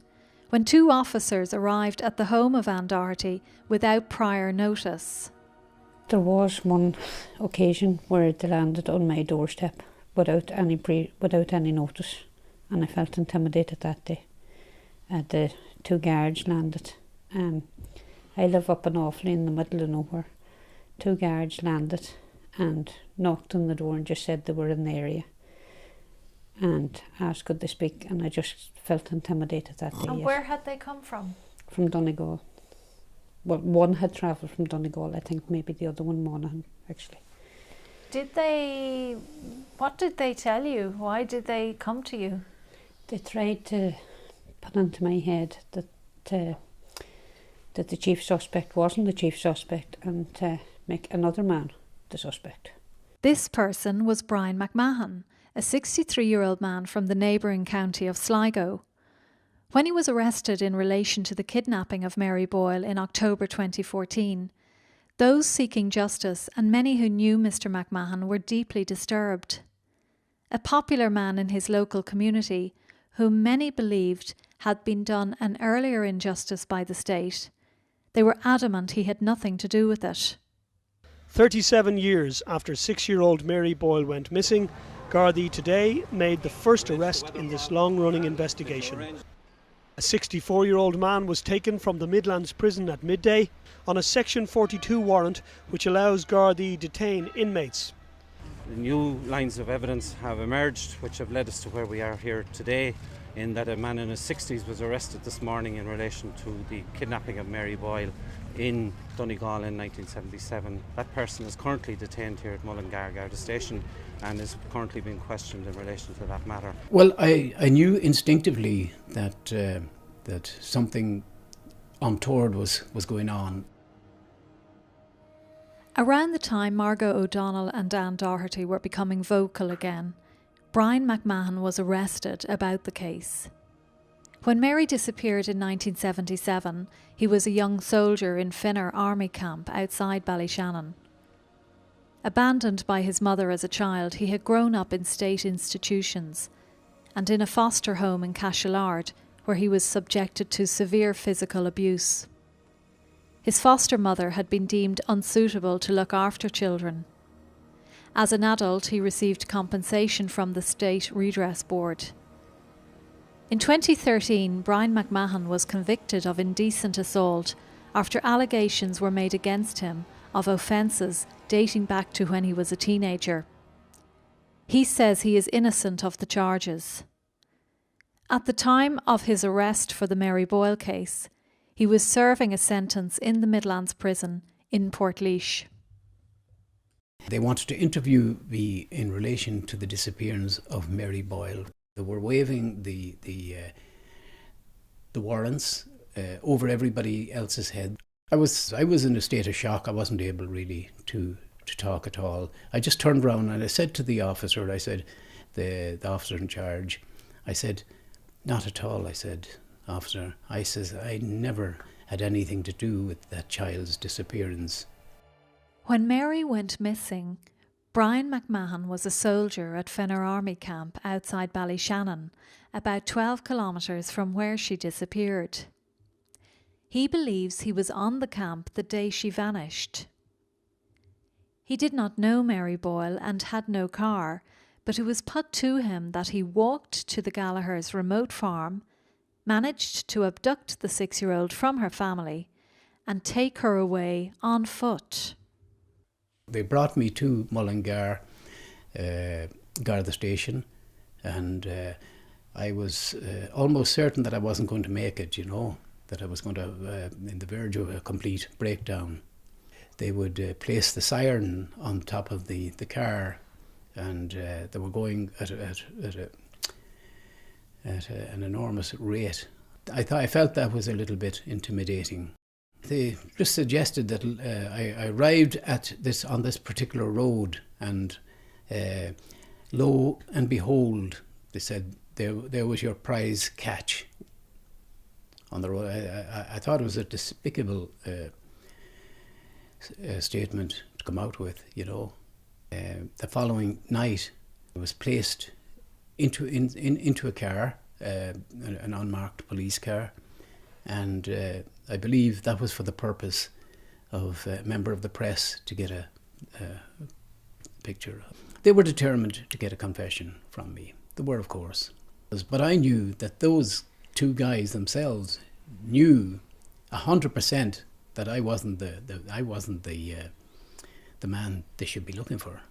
when two officers arrived at the home of Anne Doherty without prior notice. There was one occasion where they landed on my doorstep without any notice, and I felt intimidated that day. The two guards landed. I live up an awfully in the middle of nowhere. Two guards landed and knocked on the door and just said they were in the area and asked could they speak, and I just felt intimidated that day. And where had they come from? From Donegal. Well, one had travelled from Donegal, I think maybe the other one Monaghan, actually. What did they tell you? Why did they come to you? They tried to put into my head that the chief suspect wasn't the chief suspect and to make another man the suspect. This person was Brian McMahon, a 63-year-old man from the neighbouring county of Sligo. When he was arrested in relation to the kidnapping of Mary Boyle in October 2014, those seeking justice and many who knew Mr McMahon were deeply disturbed. A popular man in his local community, whom many believed had been done an earlier injustice by the state, they were adamant he had nothing to do with it. 37 years after 6-year-old Mary Boyle went missing, Gardaí today made the first arrest in this long-running investigation. A 64-year-old man was taken from the Midlands prison at midday on a Section 42 warrant which allows Gardaí detain inmates. New lines of evidence have emerged which have led us to where we are here today, in that a man in his 60s was arrested this morning in relation to the kidnapping of Mary Boyle in Donegal in 1977. That person is currently detained here at Mullingar Garda Station and is currently being questioned in relation to that matter. Well, I knew instinctively that that something untoward was going on. Around the time Margot O'Donnell and Dan Doherty were becoming vocal again, Brian McMahon was arrested about the case. When Mary disappeared in 1977, he was a young soldier in Finner Army Camp outside Ballyshannon. Abandoned by his mother as a child, he had grown up in state institutions and in a foster home in Cashellard, where he was subjected to severe physical abuse. His foster mother had been deemed unsuitable to look after children. As an adult, he received compensation from the State Redress Board. In 2013, Brian McMahon was convicted of indecent assault after allegations were made against him of offences dating back to when he was a teenager. He says he is innocent of the charges. At the time of his arrest for the Mary Boyle case, he was serving a sentence in the Midlands prison in Portlaoise. They wanted to interview me in relation to the disappearance of Mary Boyle. They were waving the warrants over everybody else's head. I was in a state of shock. I wasn't able really to talk at all. I just turned around and I said to the officer, I said, the officer in charge, I said, "Not at all," I said, "officer." I says, "I never had anything to do with that child's disappearance." When Mary went missing, Brian McMahon was a soldier at Finner Army Camp outside Ballyshannon, about 12 kilometres from where she disappeared. He believes he was on the camp the day she vanished. He did not know Mary Boyle and had no car, but it was put to him that he walked to the Gallaghers' remote farm, managed to abduct the 6-year-old from her family and take her away on foot. They brought me to Mullingar Garda Station, and I was almost certain that I wasn't going to make it, that I was going to in the verge of a complete breakdown. They would place the siren on top of the car, and they were going at an enormous rate. I felt that was a little bit intimidating. They just suggested that I arrived on this particular road, and lo and behold, they said, there was your prize catch on the road. I thought it was a despicable statement to come out with, The following night, I was placed into a car, an unmarked police car, and I believe that was for the purpose of a member of the press to get a picture. They were determined to get a confession from me. They were, of course. But I knew that those two guys themselves knew 100% that I wasn't the man they should be looking for.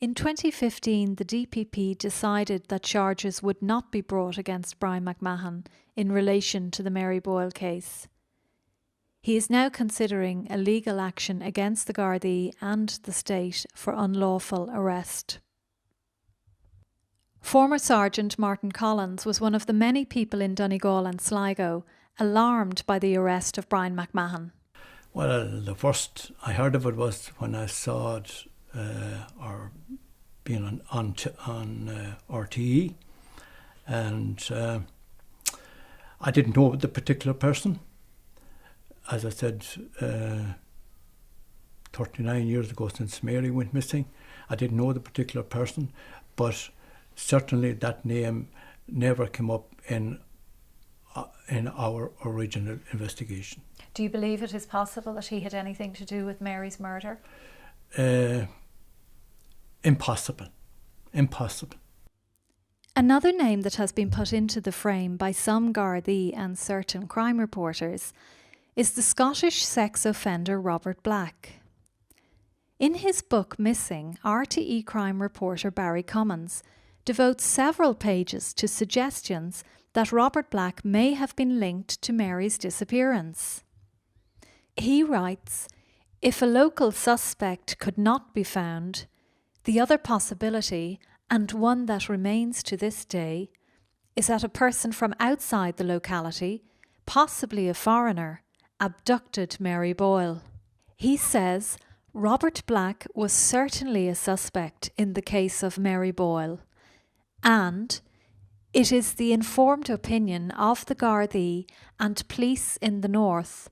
In 2015, the DPP decided that charges would not be brought against Brian McMahon in relation to the Mary Boyle case. He is now considering a legal action against the Gardaí and the state for unlawful arrest. Former Sergeant Martin Collins was one of the many people in Donegal and Sligo alarmed by the arrest of Brian McMahon. Well, the first I heard of it was when I saw it or being on RTE, and I didn't know the particular person. As I said, 39 years ago since Mary went missing, I didn't know the particular person, but certainly that name never came up in our original investigation. Do you believe it is possible that he had anything to do with Mary's murder? impossible. Impossible. Another name that has been put into the frame by some Gardaí and certain crime reporters is the Scottish sex offender Robert Black. In his book Missing, RTE crime reporter Barry Cummins devotes several pages to suggestions that Robert Black may have been linked to Mary's disappearance. He writes, if a local suspect could not be found, the other possibility, and one that remains to this day, is that a person from outside the locality, possibly a foreigner, abducted Mary Boyle. He says Robert Black was certainly a suspect in the case of Mary Boyle, and it is the informed opinion of the Gardaí and police in the north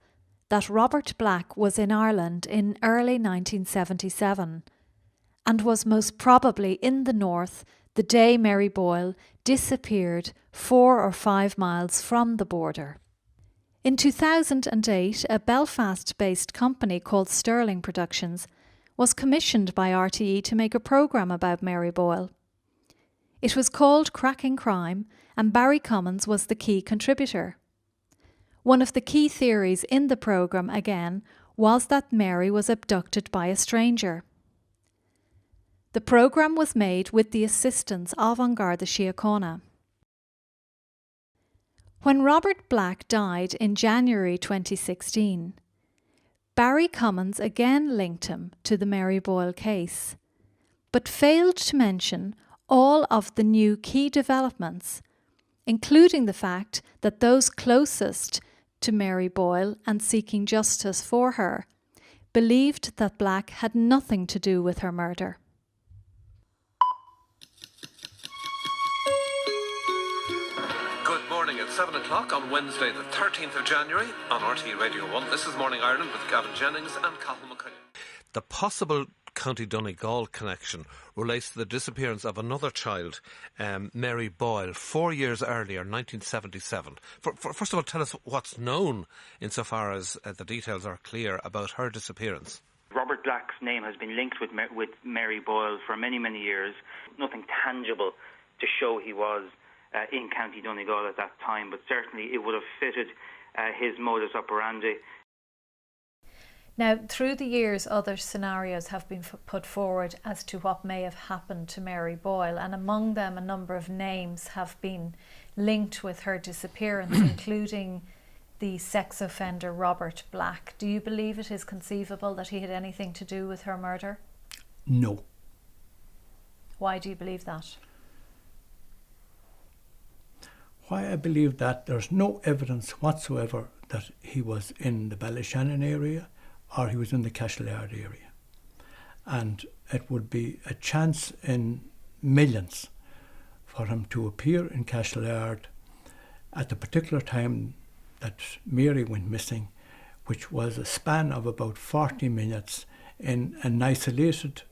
that Robert Black was in Ireland in early 1977 and was most probably in the north the day Mary Boyle disappeared 4 or 5 miles from the border. In 2008, a Belfast-based company called Sterling Productions was commissioned by RTE to make a programme about Mary Boyle. It was called Cracking Crime, and Barry Cummins was the key contributor. One of the key theories in the programme, again, was that Mary was abducted by a stranger. The programme was made with the assistance of An Garda Síochána. When Robert Black died in January 2016, Barry Cummins again linked him to the Mary Boyle case, but failed to mention all of the new key developments, including the fact that those closest to Mary Boyle and seeking justice for her believed that Black had nothing to do with her murder. Good morning at 7 o'clock on Wednesday the 13th of January on RTE Radio 1. This is Morning Ireland with Gavin Jennings and Cathal McCullough. The possible County Donegal connection relates to the disappearance of another child, Mary Boyle, 4 years earlier, 1977. First of all, tell us what's known insofar as the details are clear about her disappearance. Robert Black's name has been linked with Mary Boyle for many, many years. Nothing tangible to show he was in County Donegal at that time, but certainly it would have fitted his modus operandi. Now, through the years, other scenarios have been put forward as to what may have happened to Mary Boyle, and among them a number of names have been linked with her disappearance, including the sex offender Robert Black. Do you believe it is conceivable that he had anything to do with her murder? No. Why do you believe that? Why I believe that, there's no evidence whatsoever that he was in the Ballyshannon area or he was in the Cashel-Yard area. And it would be a chance in millions for him to appear in Cashel-Yard at the particular time that Mary went missing, which was a span of about 40 minutes in an isolated,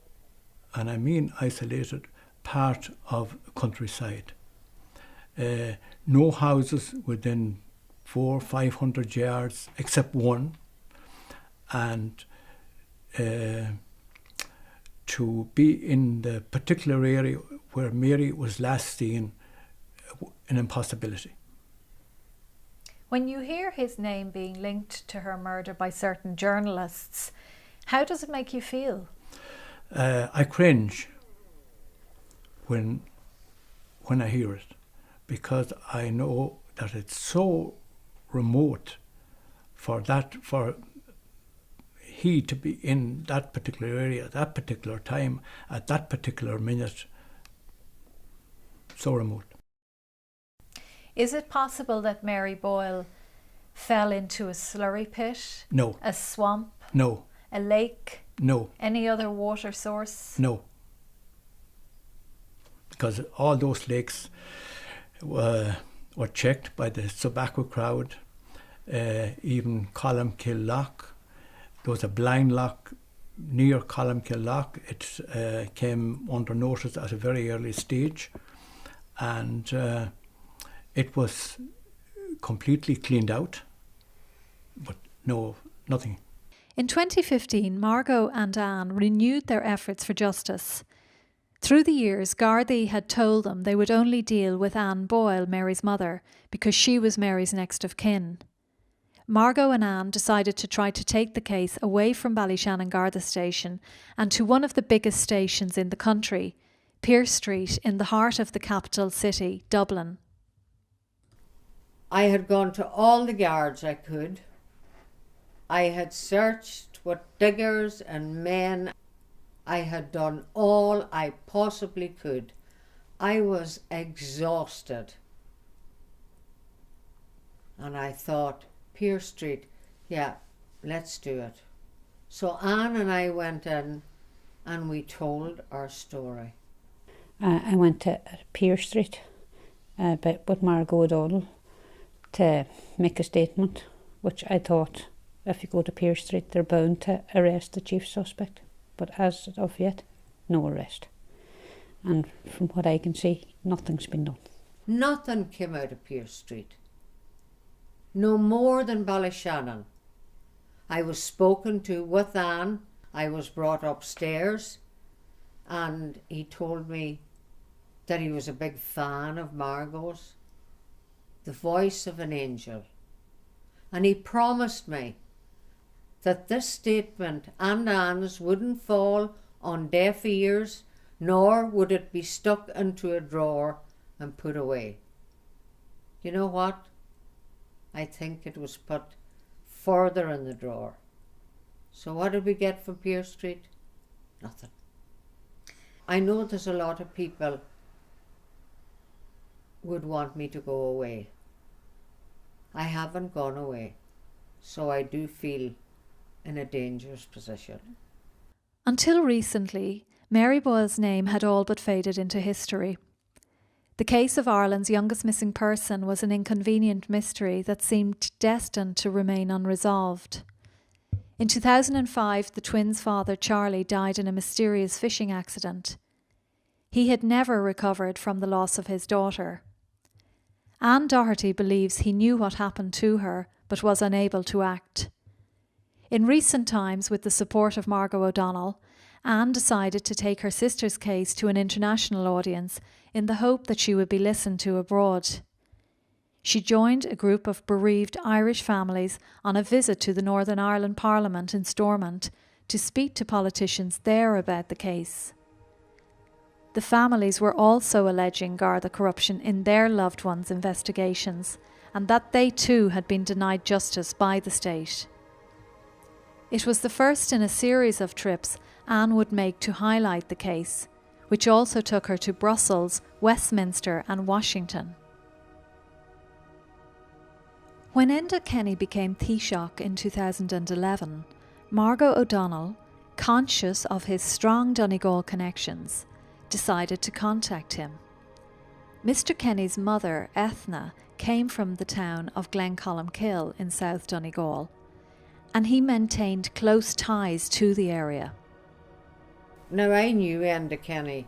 and I mean isolated, part of countryside. No houses within 400 or 500 yards except one, and to be in the particular area where Mary was last seen, an impossibility. When you hear his name being linked to her murder by certain journalists, how does it make you feel? I cringe when I hear it, because I know that it's so remote for he to be in that particular area at that particular time, at that particular minute. So remote. Is it possible that Mary Boyle fell into a slurry pit? No. A swamp? No. A lake? No. Any other water source? No. Because all those lakes were checked by the Subaqua crowd, even Columkill Loch. There was a blind lock near Columkill Loch. It came under notice at a very early stage, and it was completely cleaned out, but no, nothing. In 2015, Margot and Anne renewed their efforts for justice. Through the years, Gardaí had told them they would only deal with Anne Boyle, Mary's mother, because she was Mary's next of kin. Margot and Anne decided to try to take the case away from Ballyshannon Garda Station and to one of the biggest stations in the country, Pearse Street, in the heart of the capital city, Dublin. I had gone to all the guards I could. I had searched with diggers and men. I had done all I possibly could. I was exhausted. And I thought, Pearse Street, yeah, let's do it. So Anne and I went in and we told our story. I went to Pearse Street with Margot O'Donnell to make a statement, which I thought if you go to Pearse Street they're bound to arrest the chief suspect. But as of yet, no arrest. And from what I can see, nothing's been done. Nothing came out of Pearse Street. No more than Ballyshannon. I was spoken to with Anne. I was brought upstairs and he told me that he was a big fan of Margot's, the voice of an angel. And he promised me that this statement and Anne's wouldn't fall on deaf ears, nor would it be stuck into a drawer and put away. You know what? I think it was put further in the drawer. So what did we get from Pearse Street? Nothing. I know there's a lot of people would want me to go away. I haven't gone away, so I do feel in a dangerous position. Until recently, Mary Boyle's name had all but faded into history. The case of Ireland's youngest missing person was an inconvenient mystery that seemed destined to remain unresolved. In 2005, the twins' father, Charlie, died in a mysterious fishing accident. He had never recovered from the loss of his daughter. Anne Doherty believes he knew what happened to her, but was unable to act. In recent times, with the support of Margot O'Donnell, Anne decided to take her sister's case to an international audience in the hope that she would be listened to abroad. She joined a group of bereaved Irish families on a visit to the Northern Ireland Parliament in Stormont to speak to politicians there about the case. The families were also alleging Garda corruption in their loved ones' investigations and that they too had been denied justice by the state. It was the first in a series of trips Anne would make to highlight the case, which also took her to Brussels, Westminster and Washington. When Enda Kenny became Taoiseach in 2011, Margot O'Donnell, conscious of his strong Donegal connections, decided to contact him. Mr. Kenny's mother, Ethna, came from the town of Glencolmkill in South Donegal, and he maintained close ties to the area. Now, I knew Enda Kenny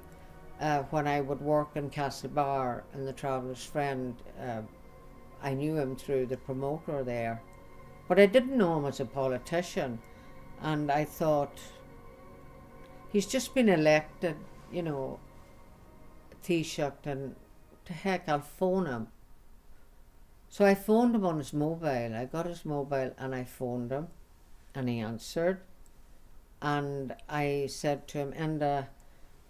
when I would work in Castlebar in the Traveller's Friend. I knew him through the promoter there, but I didn't know him as a politician. And I thought, he's just been elected, you know, Taoiseach, and to heck, I'll phone him. So I phoned him on his mobile. I got his mobile and I phoned him and he answered. And I said to him, Enda,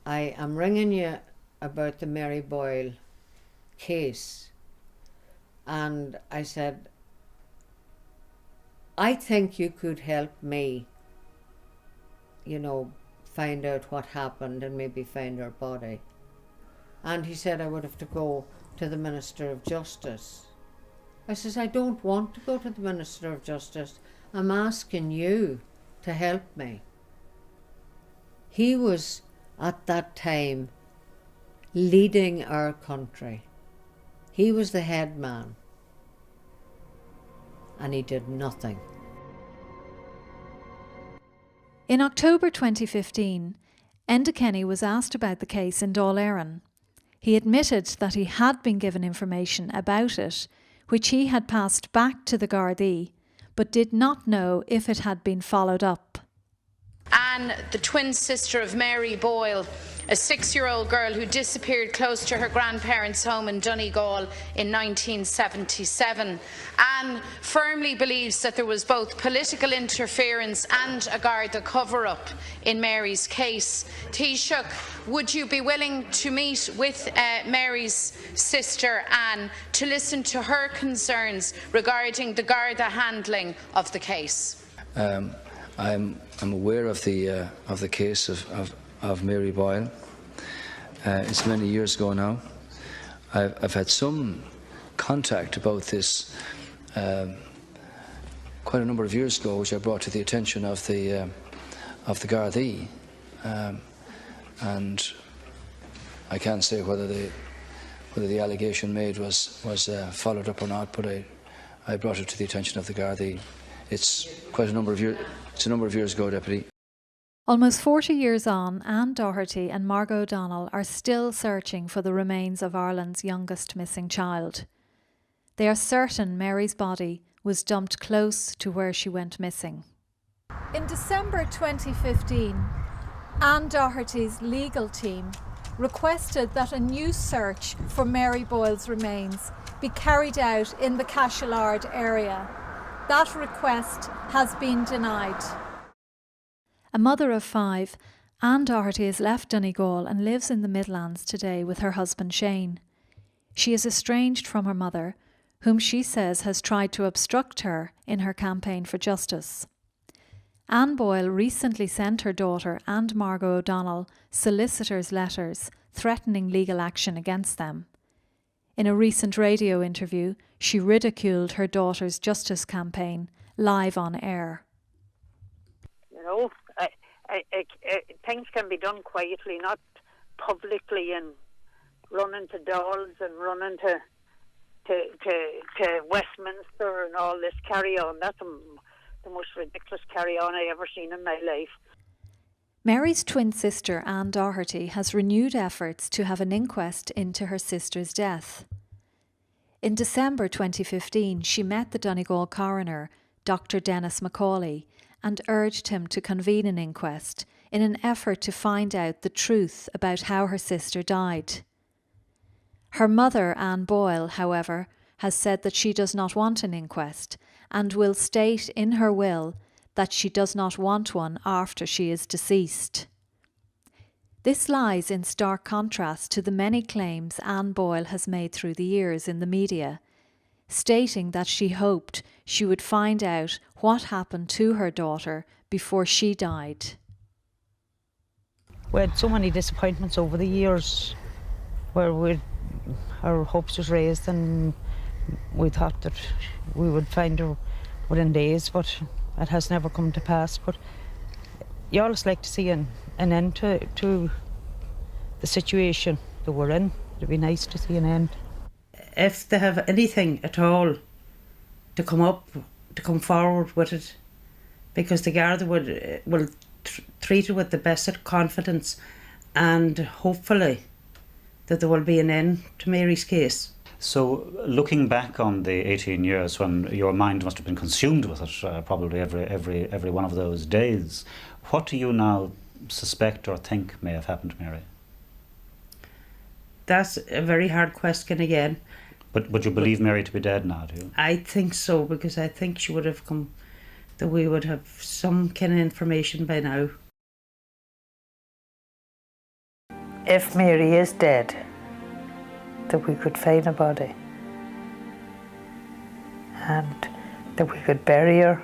I am ringing you about the Mary Boyle case. And I said, I think you could help me, you know, find out what happened and maybe find her body. And he said I would have to go to the Minister of Justice. I says, I don't want to go to the Minister of Justice. I'm asking you to help me. He was, at that time, leading our country. He was the head man. And he did nothing. In October 2015, Enda Kenny was asked about the case in Dáil Éireann. He admitted that he had been given information about it, which he had passed back to the Gardaí, but did not know if it had been followed up. Anne, the twin sister of Mary Boyle, a 6-year-old girl who disappeared close to her grandparents' home in Donegal in 1977. Anne firmly believes that there was both political interference and a Garda cover-up in Mary's case. Taoiseach, would you be willing to meet with Mary's sister Anne to listen to her concerns regarding the Garda handling of the case? I'm aware of the case of Mary Boyle. It's many years ago now. I've had some contact about this quite a number of years ago, which I brought to the attention of the Gardaí, and I can't say whether the allegation made was followed up or not, but I brought it to the attention of the Gardaí. It's quite a number of years. It's a number of years ago, Deputy. Almost 40 years on, Anne Doherty and Margot O'Donnell are still searching for the remains of Ireland's youngest missing child. They are certain Mary's body was dumped close to where she went missing. In December 2015, Anne Doherty's legal team requested that a new search for Mary Boyle's remains be carried out in the Cashellard area. That request has been denied. A mother of 5, Anne Doherty has left Donegal and lives in the Midlands today with her husband Shane. She is estranged from her mother, whom she says has tried to obstruct her in her campaign for justice. Anne Boyle recently sent her daughter and Margot O'Donnell solicitors' letters threatening legal action against them. In a recent radio interview, she ridiculed her daughter's justice campaign live on air. You know, things can be done quietly, not publicly, and running to Dawes and running to Westminster and all this carry on. That's the most ridiculous carry on I ever seen in my life. Mary's twin sister Anne Doherty has renewed efforts to have an inquest into her sister's death. In December 2015, she met the Donegal coroner, Dr. Dennis Macaulay, and urged him to convene an inquest in an effort to find out the truth about how her sister died. Her mother, Anne Boyle, however, has said that she does not want an inquest and will state in her will that she does not want one after she is deceased. This lies in stark contrast to the many claims Anne Boyle has made through the years in the media, stating that she hoped she would find out what happened to her daughter before she died. We had so many disappointments over the years where our hopes was raised and we thought that we would find her within days, but it has never come to pass. But you always like to see an end to the situation that we're in. It'd be nice to see an end. If they have anything at all to come forward with it, because the Garda will treat it with the best of confidence, and hopefully that there will be an end to Mary's case. So, looking back on the 18 years when your mind must have been consumed with it, probably every one of those days, what do you now suspect or think may have happened to Mary? That's a very hard question again. But would you believe Mary to be dead now, do you? I think so, because I think she would have come, that we would have some kind of information by now. If Mary is dead, that we could find a body and that we could bury her,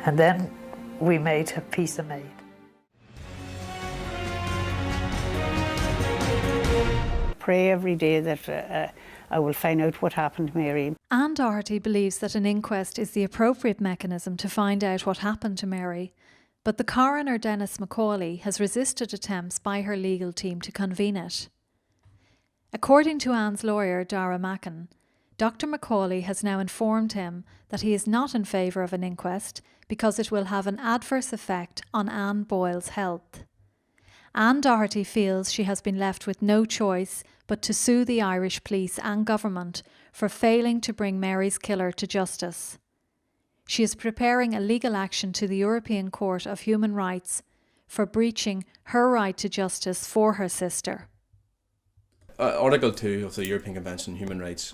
and then we might have peace of mind. Pray every day that I will find out what happened to Mary. Anne Doherty believes that an inquest is the appropriate mechanism to find out what happened to Mary, but the coroner Dennis Macaulay has resisted attempts by her legal team to convene it. According to Anne's lawyer, Dara Mackin, Dr. Macaulay has now informed him that he is not in favour of an inquest because it will have an adverse effect on Anne Boyle's health. Anne Doherty feels she has been left with no choice but to sue the Irish police and government for failing to bring Mary's killer to justice. She is preparing a legal action to the European Court of Human Rights for breaching her right to justice for her sister. Article 2 of the European Convention on Human Rights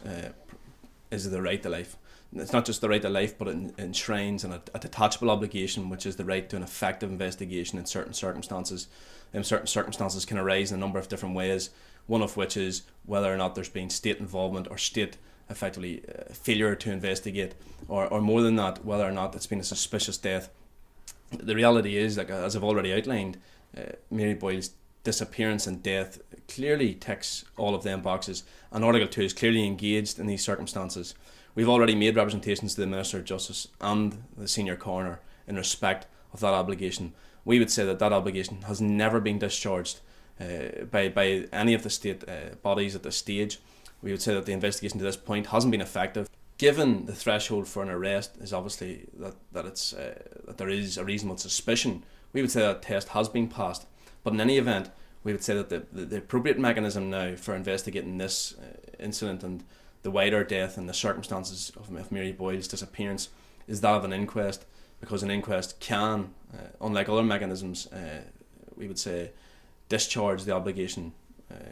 is the right to life. It's not just the right to life, but it enshrines a detachable obligation, which is the right to an effective investigation in certain circumstances. Certain circumstances can arise in a number of different ways, one of which is whether or not there's been state involvement or state effectively failure to investigate, or more than that, whether or not it's been a suspicious death. The reality is, like as I've already outlined, Mary Boyle's disappearance and death clearly ticks all of them boxes, and Article 2 is clearly engaged in these circumstances. We've already made representations to the Minister of Justice and the Senior Coroner in respect of that obligation. We would say that obligation has never been discharged by any of the state bodies at this stage. We would say that the investigation to this point hasn't been effective. Given the threshold for an arrest is obviously that there is a reasonable suspicion, we would say that test has been passed. But in any event, we would say that the appropriate mechanism now for investigating this incident and the wider death and the circumstances of Mary Boyle's disappearance is that of an inquest, because an inquest can, unlike other mechanisms, we would say, discharge the obligation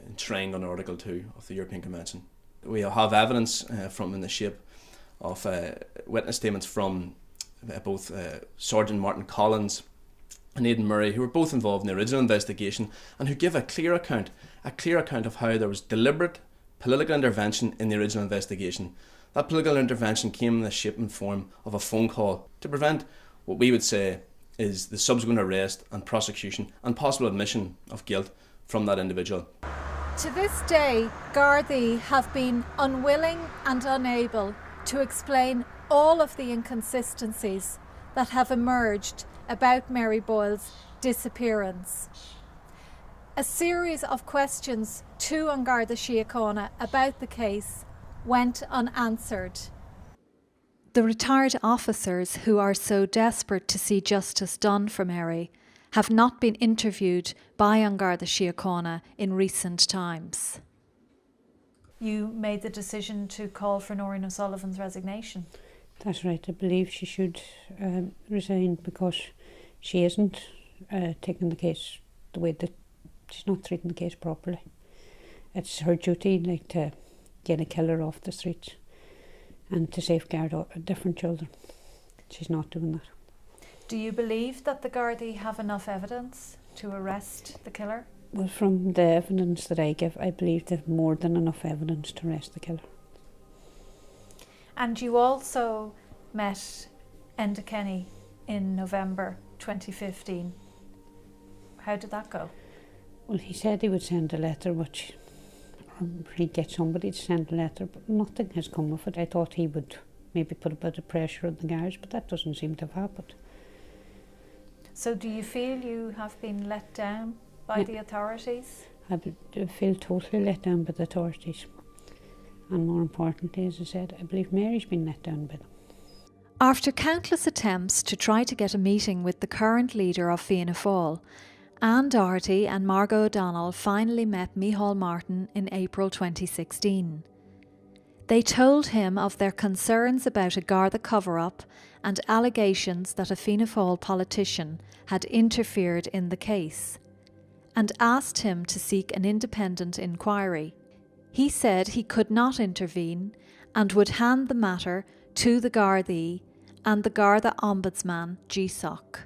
enshrined under Article 2 of the European Convention. We have evidence from in the shape of witness statements from both Sergeant Martin Collins and Aidan Murray, who were both involved in the original investigation and who give a clear account of how there was deliberate political intervention in the original investigation. That political intervention came in the shape and form of a phone call to prevent what we would say is the subsequent arrest and prosecution and possible admission of guilt from that individual. To this day, Gardaí have been unwilling and unable to explain all of the inconsistencies that have emerged about Mary Boyle's disappearance. A series of questions to An Garda Síochána about the case went unanswered. The retired officers who are so desperate to see justice done for Mary have not been interviewed by An Garda Síochána in recent times. You made the decision to call for Noreen O'Sullivan's resignation. That's right. I believe she should resign because she isn't taking the case the way that she's not treating the case properly. It's her duty, like, to get a killer off the streets and to safeguard different children. She's not doing that. Do you believe that the Gardaí have enough evidence to arrest the killer? Well, from the evidence that I give, I believe they have more than enough evidence to arrest the killer. And you also met Enda Kenny in November 2015. How did that go? Well, he said he would send a letter, or he'd get somebody to send a letter, but nothing has come of it. I thought he would maybe put a bit of pressure on the guards, but that doesn't seem to have happened. So do you feel you have been let down by the authorities? I feel totally let down by the authorities. And more importantly, as I said, I believe Mary's been let down by them. After countless attempts to try to get a meeting with the current leader of Fianna Fáil, Anne Doherty and Margot O'Donnell finally met Micheál Martin in April 2016. They told him of their concerns about a Garda cover-up and allegations that a Fianna Fáil politician had interfered in the case, and asked him to seek an independent inquiry. He said he could not intervene and would hand the matter to the Gardaí and the Garda Ombudsman, GSOC.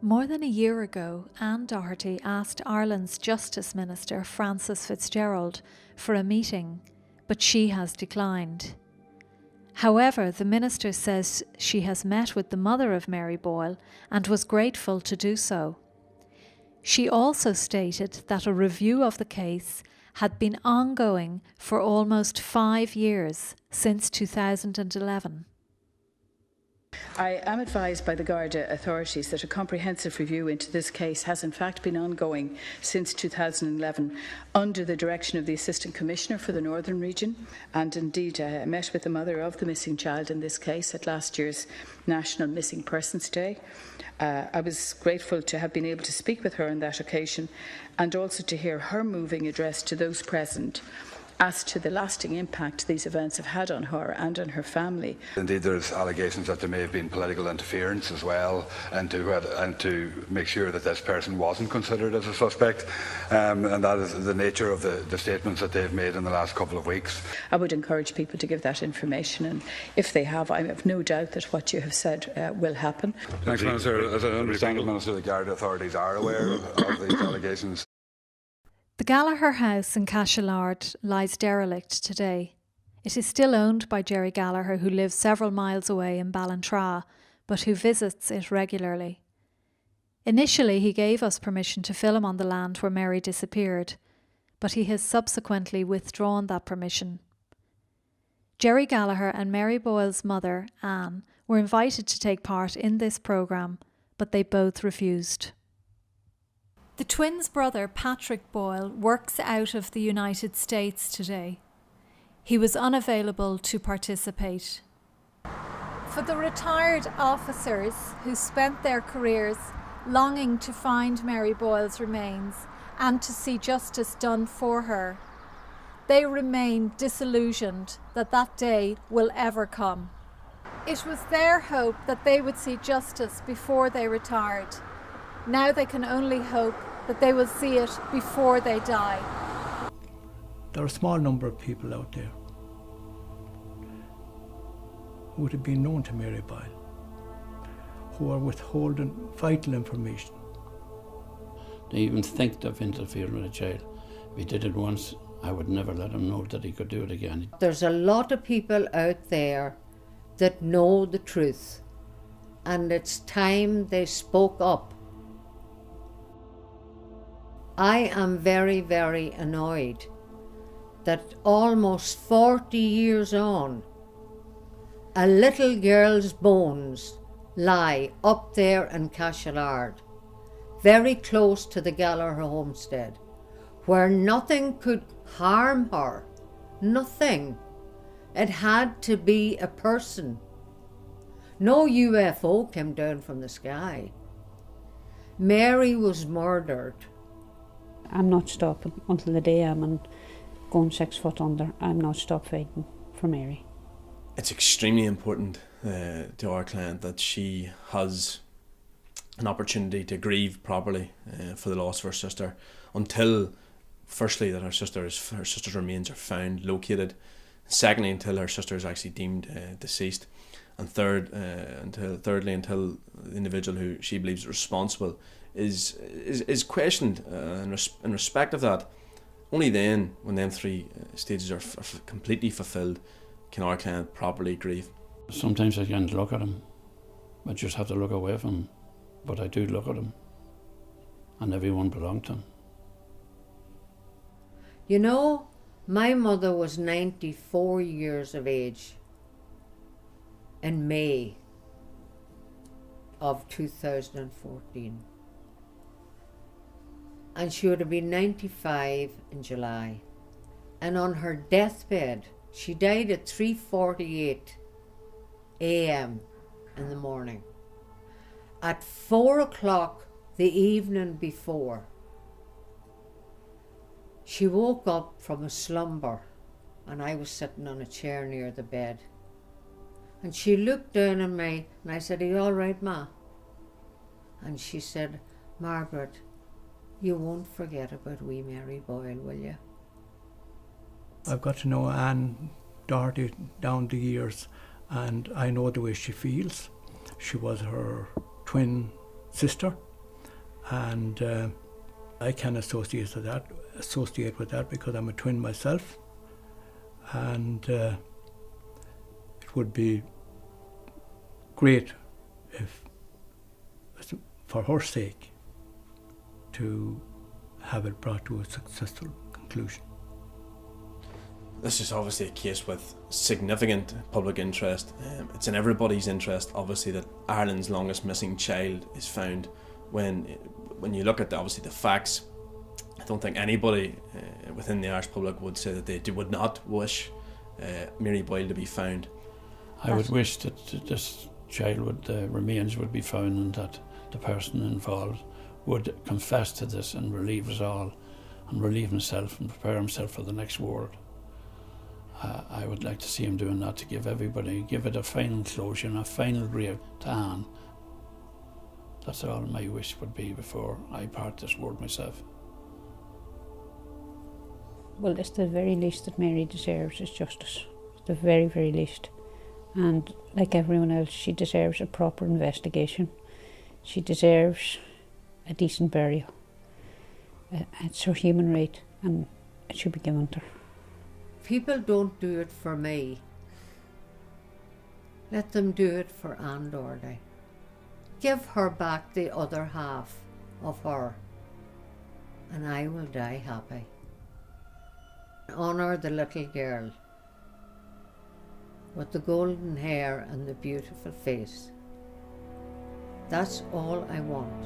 More than a year ago, Anne Doherty asked Ireland's Justice Minister, Frances Fitzgerald, for a meeting, but she has declined. However, the Minister says she has met with the mother of Mary Boyle and was grateful to do so. She also stated that a review of the case had been ongoing for almost 5 years, since 2011. I am advised by the Garda authorities that a comprehensive review into this case has in fact been ongoing since 2011 under the direction of the Assistant Commissioner for the Northern Region, and indeed I met with the mother of the missing child in this case at last year's National Missing Persons Day. I was grateful to have been able to speak with her on that occasion and also to hear her moving address to those present as to the lasting impact these events have had on her and on her family. Indeed, there's allegations that there may have been political interference as well, and to make sure that this person wasn't considered as a suspect, and that is the nature of the statements that they've made in the last couple of weeks. I would encourage people to give that information, and if they have, I have no doubt that what you have said will happen. Thanks, Minister. As I understand it, Minister, the Garda authorities are aware of these allegations. The Gallagher house in Cashellard lies derelict today. It is still owned by Jerry Gallagher, who lives several miles away in Ballantrae, but who visits it regularly. Initially, he gave us permission to film on the land where Mary disappeared, but he has subsequently withdrawn that permission. Jerry Gallagher and Mary Boyle's mother, Anne, were invited to take part in this programme, but they both refused. The twins' brother, Patrick Boyle, works out of the United States today. He was unavailable to participate. For the retired officers who spent their careers longing to find Mary Boyle's remains and to see justice done for her, they remain disillusioned that that day will ever come. It was their hope that they would see justice before they retired. Now they can only hope that they will see it before they die. There are a small number of people out there who would have been known to Mary Boyle, who are withholding vital information. They even think of interfering with a child. If he did it once, I would never let him know that he could do it again. There's a lot of people out there that know the truth, and it's time they spoke up. I am very, very annoyed that almost 40 years on, a little girl's bones lie up there in Cashellard, very close to the Gallagher homestead, where nothing could harm her. Nothing. It had to be a person. No UFO came down from the sky. Mary was murdered. I'm not stopping until the day I'm going 6 foot under. I'm not stop fighting for Mary. It's extremely important to our client that she has an opportunity to grieve properly for the loss of her sister, until, firstly, that her sister's remains are found, located. Secondly, until her sister is actually deemed deceased, and thirdly, until the individual who she believes is responsible is questioned. In respect of that, only then, when them three stages are completely fulfilled, can our client properly grieve. Sometimes I can't look at him. I just have to look away from him. But I do look at him, and everyone belonged to him. You know, my mother was 94 years of age in May of 2014. And she would have been 95 in July. And on her deathbed, she died at 3:48 a.m. in the morning. At 4 o'clock the evening before, she woke up from a slumber, and I was sitting on a chair near the bed. And she looked down at me, and I said, "Are you all right, Ma?" And she said, "Margaret, you won't forget about wee Mary Boyle, will you?" I've got to know Anne Doherty down the years, and I know the way she feels. She was her twin sister, and I can associate with that because I'm a twin myself, and it would be great if, for her sake, to have it brought to a successful conclusion. This is obviously a case with significant public interest. It's in everybody's interest, obviously, that Ireland's longest missing child is found. When you look at obviously the facts, I don't think anybody within the Irish public would say that they would not wish Mary Boyle to be found. I would wish that this child remains would be found, and that the person involved would confess to this and relieve us all, and relieve himself and prepare himself for the next world. I would like to see him doing that, to give it a final closure and a final grave to Anne. That's all my wish would be before I part this world myself. Well, it's the very least that Mary deserves is justice. It's the very, very least. And like everyone else, she deserves a proper investigation. She deserves a decent burial. It's her human right, and it should be given to her. People don't do it for me. Let them do it for Anne Doherty. Give her back the other half of her, and I will die happy. Honour the little girl with the golden hair and the beautiful face. That's all I want.